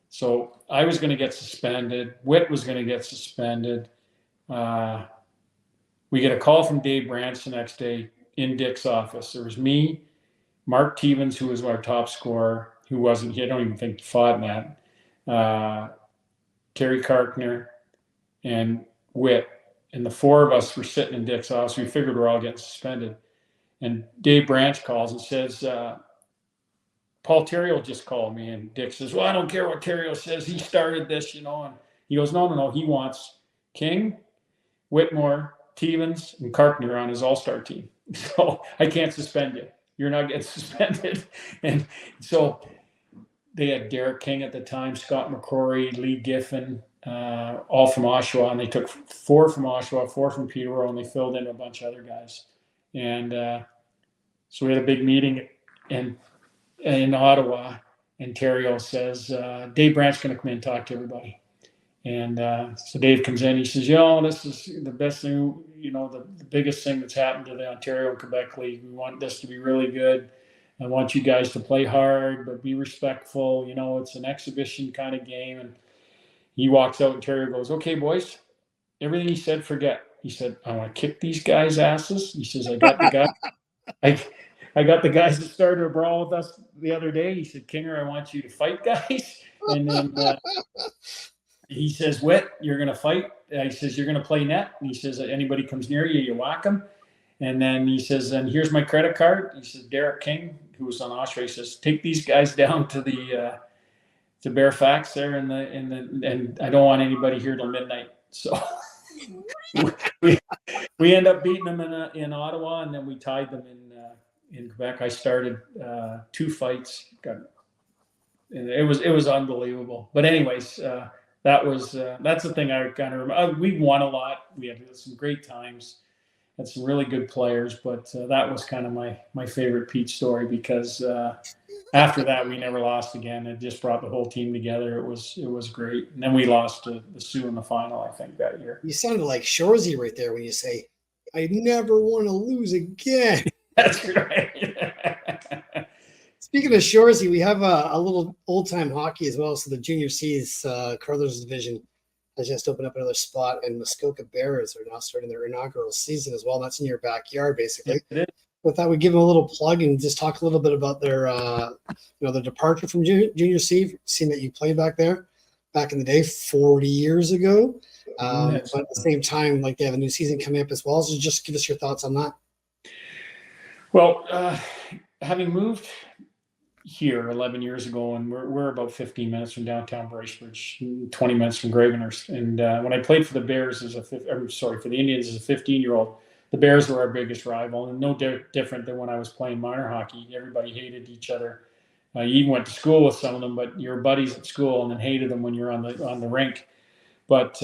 So I was going to get suspended. Whit was going to get suspended. We get a call from Dave Branch the next day in Dick's office. There was me, Mark Tevens, who was our top scorer, he I don't even think he fought in that. Terry Karkner and Whit. And the 4 of us were sitting in Dick's office. We figured we're all getting suspended. And Dave Branch calls and says, Paul Terrio just called me. And Dick says, well, I don't care what Terrio says. He started this, And he goes, no. He wants King, Whitmore, Tevens, and Karkner on his all-star team. So I can't suspend you. You're not getting suspended. And so they had Derek King at the time, Scott McCrory, Lee Giffen, all from Oshawa. And they took 4 from Oshawa, 4 from Peterborough, and they filled in a bunch of other guys. And so we had a big meeting in Ottawa, and Terrio says, Dave Branch's going to come in and talk to everybody. And so Dave comes in, he says, this is the best thing, the biggest thing that's happened to the Ontario and Quebec League. We want this to be really good. I want you guys to play hard, but be respectful. It's an exhibition kind of game. And he walks out, and Terrio goes, okay, boys, everything he said, forget. He said, I want to kick these guys' asses. He says, I got the guy. I got the guys that started a brawl with us the other day. He said, Kinger, I want you to fight guys. And then he says, Whit, you're going to fight. He says, you're going to play net. And he says, anybody comes near you, you whack them. And then he says, and here's my credit card. He says, Derek King, who was on Oshawa, he says, take these guys down to the to Fairfax there and I don't want anybody here till midnight. So we end up beating them in Ottawa, and then we tied them in Quebec. I started 2 fights. And it was unbelievable. But anyways, that's the thing I kind of remember. We won a lot. We had some great times. Had some really good players, but that was kind of my favorite Pete story, because after that we never lost again. It just brought the whole team together. It was great. And then we lost to the Sioux in the final, I think, that year. You sounded like Shorzy right there when you say, I never want to lose again. That's right. Speaking of Shorzy, we have a little old-time hockey as well. So the Junior C's Curlers Division has just opened up another spot, and Muskoka Bears are now starting their inaugural season as well. That's in your backyard, basically. It is. But that would give them a little plug and just talk a little bit about their, their departure from Junior C. Seeing that you played back there back in the day, 40 years ago. But at the same time, like, they have a new season coming up as well. So just give us your thoughts on that. Well, having moved here 11 years ago, and we're about 15 minutes from downtown Bracebridge, 20 minutes from Gravenhurst. And when I played for the Bears for the Indians as a 15-year-old, the Bears were our biggest rival, and no different than when I was playing minor hockey. Everybody hated each other. You even went to school with some of them, but you were buddies at school and then hated them when you were on the rink. But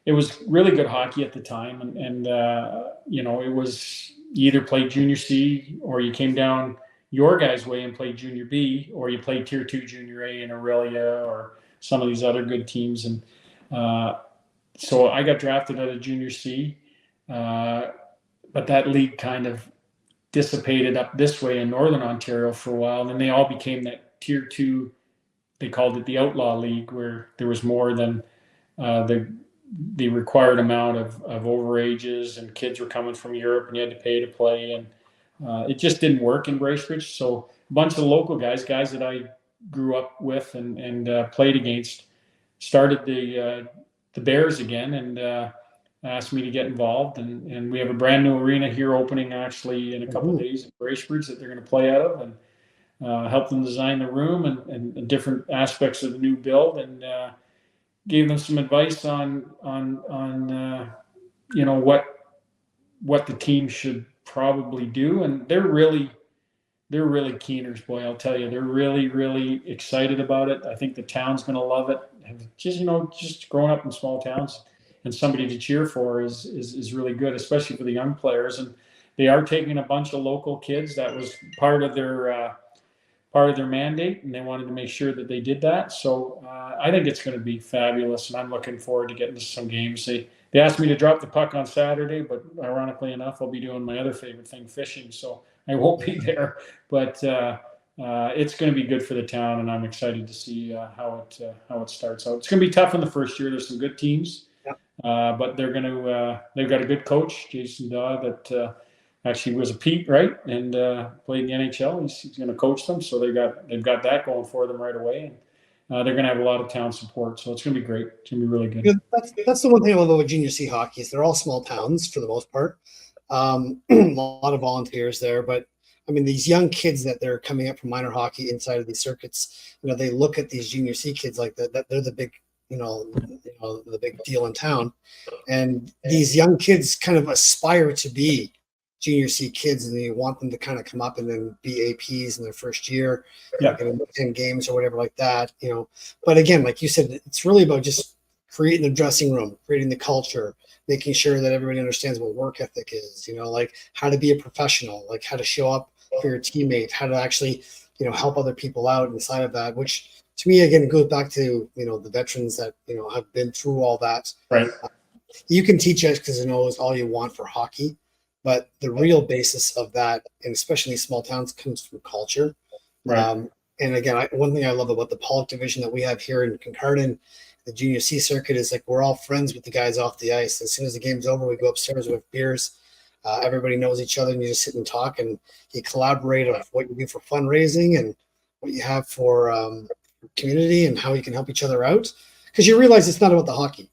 it was really good hockey at the time, and it was, you either played Junior C or you came down your guys' way and played Junior B, or you played Tier 2 Junior A in Aurelia or some of these other good teams. And so I got drafted out of Junior C, but that league kind of dissipated up this way in Northern Ontario for a while. And then they all became that Tier 2, they called it the Outlaw League, where there was more than the required amount of overages, and kids were coming from Europe and you had to pay to play. And it just didn't work in Bracebridge. So a bunch of the local guys that I grew up with and played against, started the Bears again and asked me to get involved. And we have a brand new arena here opening actually in a couple of days in Bracebridge that they're going to play out of, and help them design the room and different aspects of the new build, and gave them some advice on what the team should probably do. And they're really keeners, boy. I'll tell you, they're really excited about it. I think the town's going to love it. Just growing up in small towns and somebody to cheer for is really good, especially for the young players. And they are taking a bunch of local kids. That was part of their mandate, and they wanted to make sure that they did that. So I think it's going to be fabulous, and I'm looking forward to getting to some games. They asked me to drop the puck on Saturday, but ironically enough, I'll be doing my other favorite thing, fishing. So I won't be there, but it's going to be good for the town, and I'm excited to see how it starts out. It's going to be tough in the first year. There's some good teams, but they've got a good coach, Jason Daw, that actually was a Pete, right, and played in the NHL. He's going to coach them, so they've got that going for them right away, and they're going to have a lot of town support. So it's going to be great. It's going to be really good. That's the one thing I love about junior C hockey is they're all small towns for the most part. A lot of volunteers there, but I mean these young kids that they're coming up from minor hockey inside of these circuits, they look at these junior C kids like that they're the big, the big deal in town, and these young kids kind of aspire to be junior C kids, and you want them to kind of come up and then be APs in their first year, get 10 games or whatever like that, But again, like you said, it's really about just creating the dressing room, creating the culture, making sure that everybody understands what work ethic is, like how to be a professional, like how to show up for your teammate, how to actually, help other people out inside of that, which to me, again, goes back to, the veterans that, have been through all that. Right. You can teach X's and O's all you want for hockey, but the real basis of that, and especially in small towns, comes from culture. Right. And again, one thing I love about the Pollock division that we have here in Kincardine, the junior C circuit, is like we're all friends with the guys off the ice. As soon as the game's over, we go upstairs with beers. Everybody knows each other, and you just sit and talk, and you collaborate on what you do for fundraising and what you have for community and how you can help each other out. Because you realize it's not about the hockey.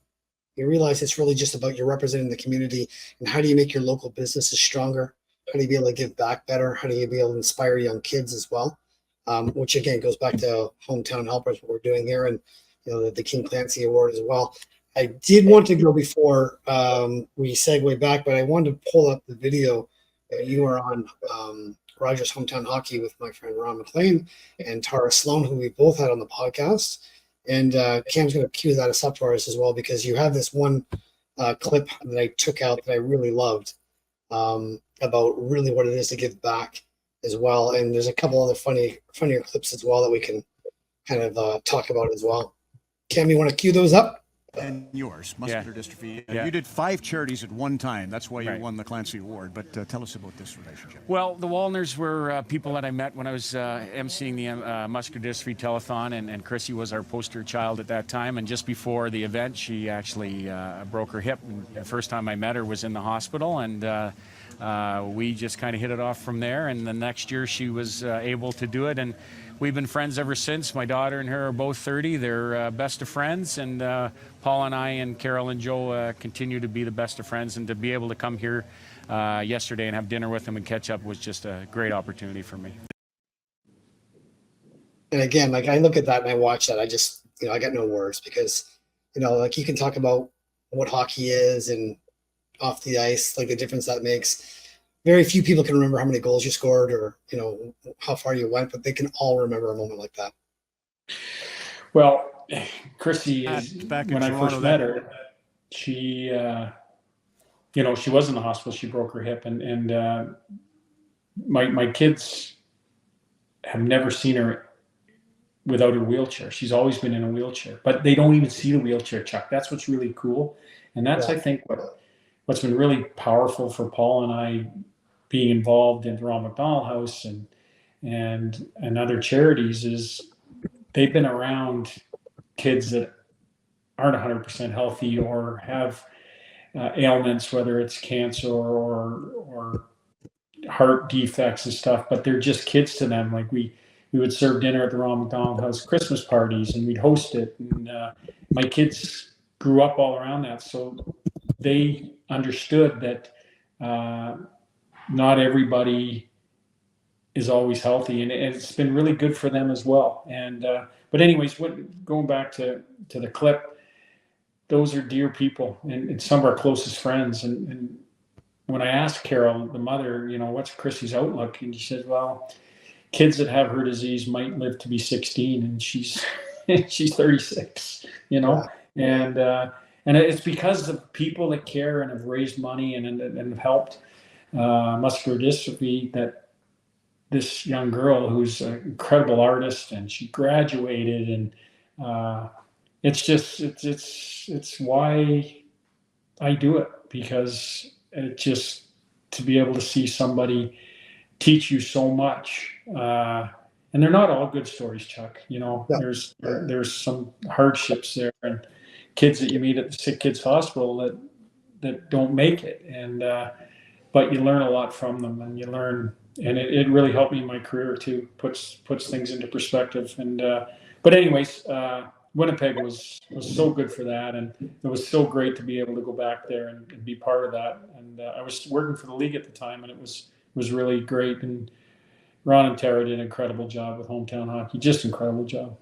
You realize it's really just about you representing the community, and how do you make your local businesses stronger? How do you be able to give back better? How do you be able to inspire young kids as well? Which again goes back to Hometown Helpers, what we're doing here, and the King Clancy Award as well. I did want to go before we segue back, but I wanted to pull up the video that you were on Rogers Hometown Hockey with my friend Ron McLean and Tara Sloan, who we both had on the podcast. And Cam's going to cue that us up for us as well, because you have this one clip that I took out that I really loved about really what it is to give back as well. And there's a couple other funnier clips as well that we can kind of talk about as well. Cam, you want to cue those up? And yours, muscular dystrophy. You did 5 charities at one time. That's why you won the Clancy Award. But tell us about this relationship. Well, the Wallners were people that I met when I was emceeing the muscular dystrophy telethon, and Chrissy was our poster child at that time. And just before the event, she actually broke her hip. And the first time I met her was in the hospital, and we just kind of hit it off from there. And the next year, she was able to do it, and we've been friends ever since. My daughter and her are both 30. They're best of friends, and Paul and I and Carol and Joe continue to be the best of friends. And to be able to come here yesterday and have dinner with them and catch up was just a great opportunity for me. And again, like I look at that and I watch that, I just, I got no words, because, like you can talk about what hockey is and off the ice, like the difference that makes. Very few people can remember how many goals you scored or, how far you went, but they can all remember a moment like that. Well, Chrissy, when I first met her, she, she was in the hospital. She broke her hip, and my kids have never seen her without her wheelchair. She's always been in a wheelchair, but they don't even see the wheelchair, Chuck. That's what's really cool. And that's, I think, what's been really powerful for Paul and I being involved in the Ron McDonald House and other charities is they've been around kids that aren't 100% healthy or have ailments, whether it's cancer or heart defects and stuff, but they're just kids to them. Like we would serve dinner at the Ronald McDonald House Christmas parties, and we'd host it. And my kids grew up all around that, so they understood that not everybody is always healthy, and it's been really good for them as well. And but anyways, going back to the clip, those are dear people and some of our closest friends. And when I asked Carol, the mother, what's Chrissy's outlook, and she said, well, kids that have her disease might live to be 16, and she's 36, Yeah. And it's because of people that care and have raised money and have helped muscular dystrophy, that this young girl who's an incredible artist, and she graduated, and it's why I do it, because it just, to be able to see somebody teach you so much, and they're not all good stories, Chuck. Yeah. There's some hardships there, and kids that you meet at the Sick Kids Hospital that don't make it, and but you learn a lot from them, and it really helped me in my career too. Puts things into perspective, and but anyways, Winnipeg was so good for that, and it was so great to be able to go back there and be part of that. And I was working for the league at the time, and it was really great. And Ron and Tara did an incredible job with hometown hockey, just incredible job.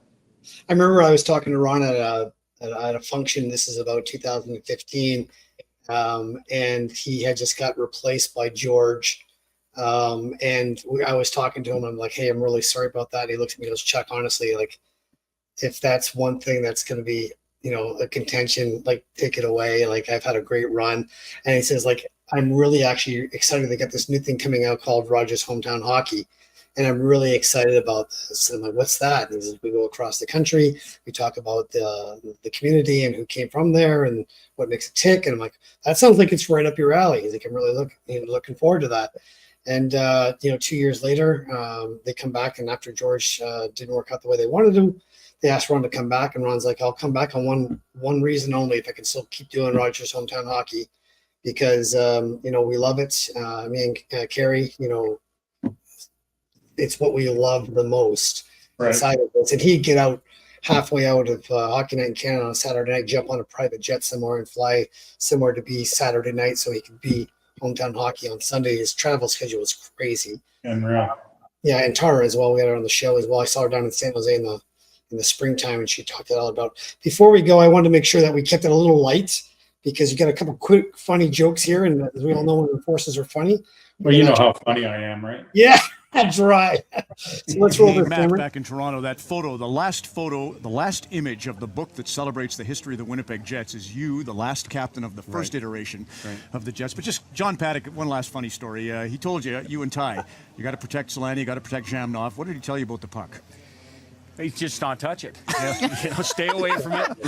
I remember I was talking to Ron at a function. This is about 2015, and he had just got replaced by George. And I was talking to him. I'm like, hey, I'm really sorry about that. And he looks at me and goes, Chuck, honestly, like, if that's one thing that's going to be, a contention, like, take it away. Like, I've had a great run. And he says, like, I'm really actually excited to get this new thing coming out called Rogers Hometown Hockey. And I'm really excited about this. And I'm like, what's that? And he says, we go across the country. We talk about the community and who came from there and what makes it tick. And I'm like, that sounds like it's right up your alley. He's like, I'm really looking forward to that. And 2 years later, they come back, and after George didn't work out the way they wanted to, they asked Ron to come back, and Ron's like, I'll come back on one reason only: if I can still keep doing Rogers Hometown Hockey, because we love it. Me and Carrie, it's what we love the most. Right. Inside of this, and he'd get out halfway out of Hockey Night in Canada on a Saturday night, jump on a private jet somewhere, and fly somewhere to be Saturday night, so he could be hometown hockey on Sunday. His travel schedule was crazy. And yeah, and Tara as well. We had her on the show as well. I saw her down in San Jose in the springtime, and she talked it all about. Before we go, I wanted to make sure that we kept it a little light, because you got a couple quick funny jokes here, and as we all know, when the forces are funny. Well, you know how funny I am, right? Yeah, that's right. So let's roll this Matt, camera. back in Toronto, that photo, the last image of the book that celebrates the history of the Winnipeg Jets is you, the last captain of the first iteration of the Jets. But just John Paddock, one last funny story. He told you and Ty, you got to protect Solani, you got to protect Jamnov. What did he tell you about the puck? Just not touch it. Stay away from it.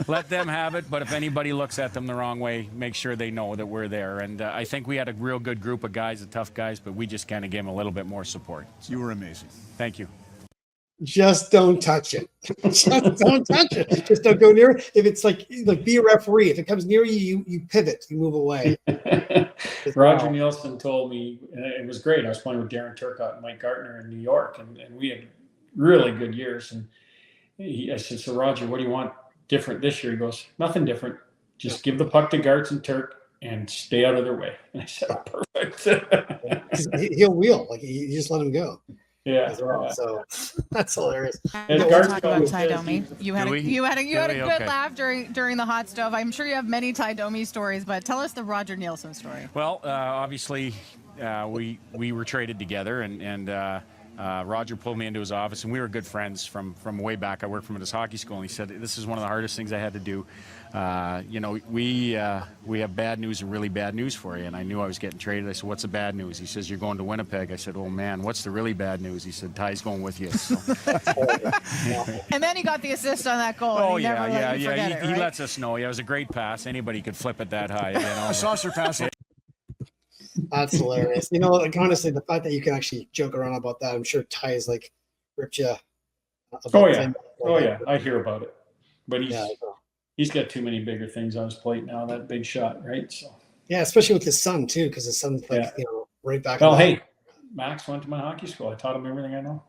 Let them have it. But if anybody looks at them the wrong way, make sure they know that we're there. And I think we had a real good group of guys, the tough guys, but we just kind of gave them a little bit more support. So, you were amazing. Thank you. Just don't touch it. Just don't touch it. Just don't go near it. If it's like be a referee. If it comes near you, you pivot. You move away. Roger Nielsen told me, and it was great. I was playing with Darren Turcotte and Mike Gartner in New York, and we had really good years. And I said, so Roger, what do you want different this year? He goes, nothing different. Just give the puck to Gartz and Turk and stay out of their way. And I said, oh, perfect. He'll wheel. Like, you just let him go. Yeah. Well. So that's hilarious. And We'll Gartz talk about goes, Ty Domi. You had a good Okay. laugh during the hot stove. I'm sure you have many Ty Domi stories, but tell us the Roger Nielsen story. Well, obviously, we were traded together, and Roger pulled me into his office, and we were good friends from way back. I worked from his hockey school, and he said, this is one of the hardest things I had to do. We have bad news and really bad news for you. And I knew I was getting traded. I said, what's the bad news? He says, you're going to Winnipeg. I said, oh, man, what's the really bad news? He said, Ty's going with you. So. And then he got the assist on that goal. Oh, and he never let you forget it, He right? lets us know. Yeah, it was a great pass. Anybody could flip it that high. A saucer pass. That's hilarious. Like, honestly, the fact that you can actually joke around about that, I'm sure Ty is like ripped you. Oh yeah, I hear about it. But he's got too many bigger things on his plate now. That big shot, right? So yeah, especially with his son too, because his son's like right back. Well, hey, Max went to my hockey school. I taught him everything I know.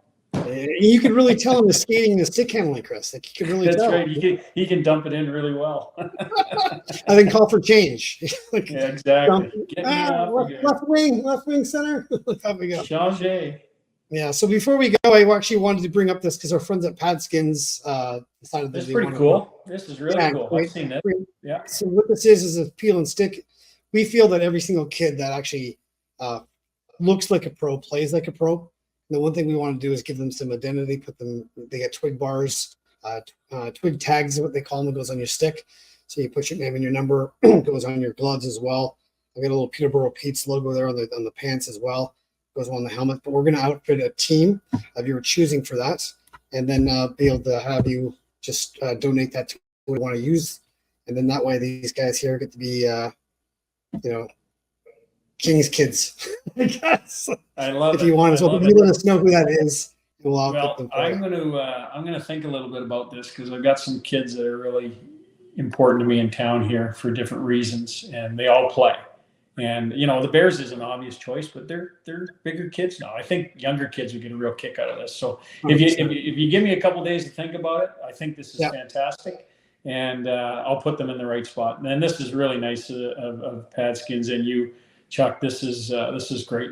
You could really tell him the skating and the stick handling, Chris. Like, you could really That's tell. right. He can dump it in really well. I think call for change. Like, Yeah, exactly. Get me off left wing, center. How we go? Change. Yeah. So before we go, I actually wanted to bring up this because our friends at Padskins decided that This is they pretty wanted cool. This is really Yeah, cool. great, I've seen it. great. Yeah. So what this is a peel and stick. We feel that every single kid that actually looks like a pro, plays like a pro. And the one thing we want to do is give them some identity, they get twig bars, twig tags is what they call them. It goes on your stick. So you put your name and your number, it goes on your gloves as well. I got a little Peterborough Pete's logo there on the pants as well. It goes on the helmet, but we're going to outfit a team of your choosing for that. And then be able to have you just donate that to what we want to use. And then that way these guys here get to be, King's kids, I guess. I love if it. you want as well. If you let us know who that is, we'll outfit them. I'm gonna think a little bit about this because I've got some kids that are really important to me in town here for different reasons, and they all play. And the Bears is an obvious choice, but they're bigger kids now. I think younger kids would get a real kick out of this. So if you give me a couple days to think about it, I think this is fantastic, and I'll put them in the right spot. And this is really nice of Padskins and you, Chuck. This is great.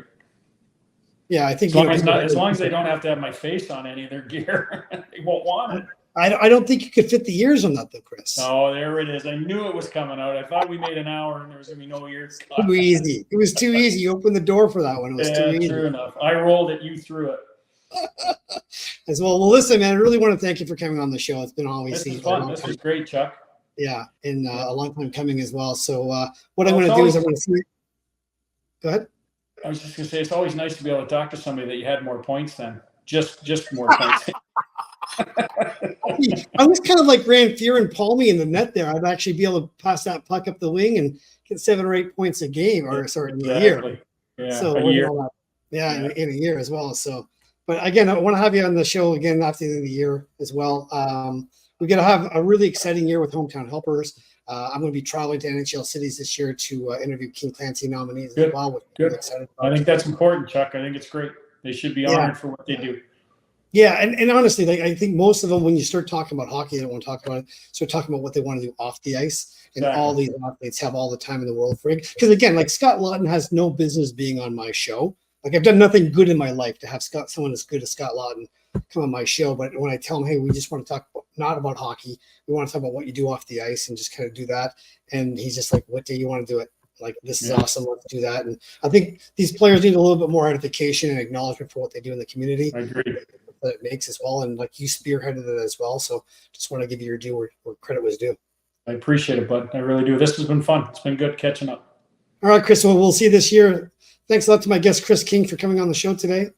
Yeah, I think as long as they don't have to have my face on any of their gear, they won't want it. I don't think you could fit the ears on that though, Chris. Oh, there it is. I knew it was coming out. I thought we made an hour and there was gonna be no ears. Too easy. It was too easy. You opened the door for that one. It was too easy. True enough. I rolled it. You threw it. As well. Well, listen, man. I really want to thank you for coming on the show. It's been always This is fun. This is great, Chuck. Yeah, and a long time coming as well. So what I'm going to do is I'm going to see. Go ahead. I was just going to say it's always nice to be able to talk to somebody that you had more points than just more points. I was kind of like Grant Fuhr and Palmy in the net there. I'd actually be able to pass that puck up the wing and get 7 or 8 points a game, or sorry, in a year. Yeah, so a year. In a year as well. So, but again, I want to have you on the show again after the end of the year as well. We're going to have a really exciting year with Hometown Helpers. I'm going to be traveling to NHL cities this year to interview King Clancy nominees as well. Which Good. I think that's important, Chuck. I think it's great. They should be honored for what they do. Yeah, and honestly, like I think most of them, when you start talking about hockey, they don't want to talk about it. Start talking about what they want to do off the ice, and all these athletes have all the time in the world for it. Because again, like Scott Lawton has no business being on my show. Like I've done nothing good in my life to have someone as good as Scott Lawton come on my show. But when I tell him, hey, we just want to talk not about hockey, we want to talk about what you do off the ice and just kind of do that. And he's just like, what day you want to do it? Like, this is awesome. Let's do that. And I think these players need a little bit more edification and acknowledgement for what they do in the community. I agree. That it makes as well. And like you spearheaded it as well. So just want to give you your due where credit was due. I appreciate it, bud. I really do. This has been fun. It's been good catching up. All right, Chris. Well, we'll see you this year. Thanks a lot to my guest, Kris King, for coming on the show today.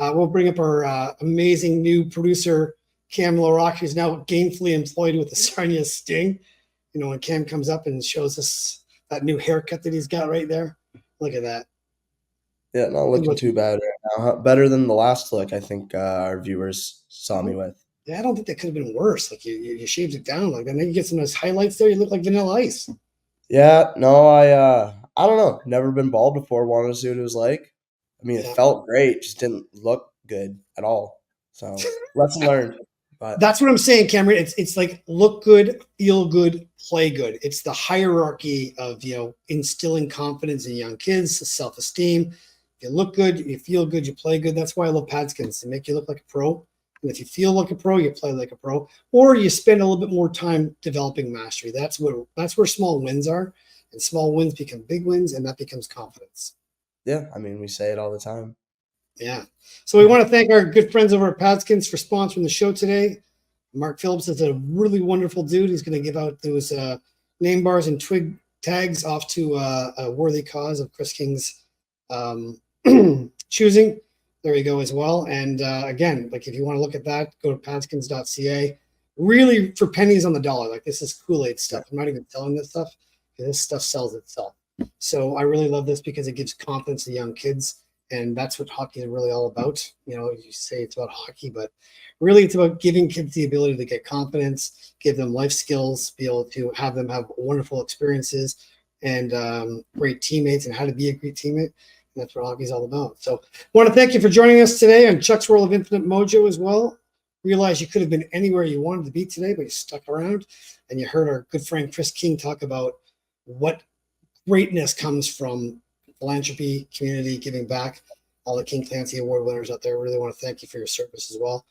We'll bring up our amazing new producer, Cam LaRock, who's now gainfully employed with the Sarnia Sting. You know, when Cam comes up and shows us that new haircut that he's got right there. Look at that. Yeah, not looking too bad right now. Better than the last look I think our viewers saw me with. Yeah, I don't think that could have been worse. Like you shaved it down like that. And then you get some of those highlights there. You look like Vanilla Ice. Yeah, no, I don't know. Never been bald before. Wanted to see what it was like. I mean, it felt great. Just didn't look good at all. So lesson learned. But that's what I'm saying, Cameron. It's like look good, feel good, play good. It's the hierarchy of instilling confidence in young kids, self-esteem. You look good, you feel good, you play good. That's why I love Padskins, to make you look like a pro. And if you feel like a pro, you play like a pro. Or you spend a little bit more time developing mastery. That's where small wins are. And small wins become big wins, and that becomes confidence. Yeah, I mean, we say it all the time. Yeah. So we want to thank our good friends over at Padskins for sponsoring the show today. Mark Phillips is a really wonderful dude. He's going to give out those name bars and twig tags off to a worthy cause of Kris King's choosing. There you go as well. And again, like if you want to look at that, go to padskins.ca. Really for pennies on the dollar. Like this is Kool-Aid stuff. I'm not even selling this stuff. This stuff sells itself. So I really love this because it gives confidence to young kids. And that's what hockey is really all about. You say it's about hockey, but really it's about giving kids the ability to get confidence, give them life skills, be able to have them have wonderful experiences and great teammates and how to be a great teammate. That's what hockey's all about. So I want to thank you for joining us today on Chuck's World of Infinite Mojo as well. Realize you could have been anywhere you wanted to be today, but you stuck around and you heard our good friend Kris King talk about what greatness comes from philanthropy, community, giving back. All the King Clancy Award winners out there, really want to thank you for your service as well.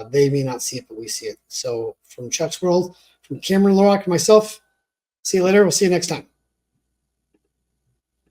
They may not see it, but we see it. So from Chuck's World, from Cameron Lorak and myself, see you later. We'll see you next time.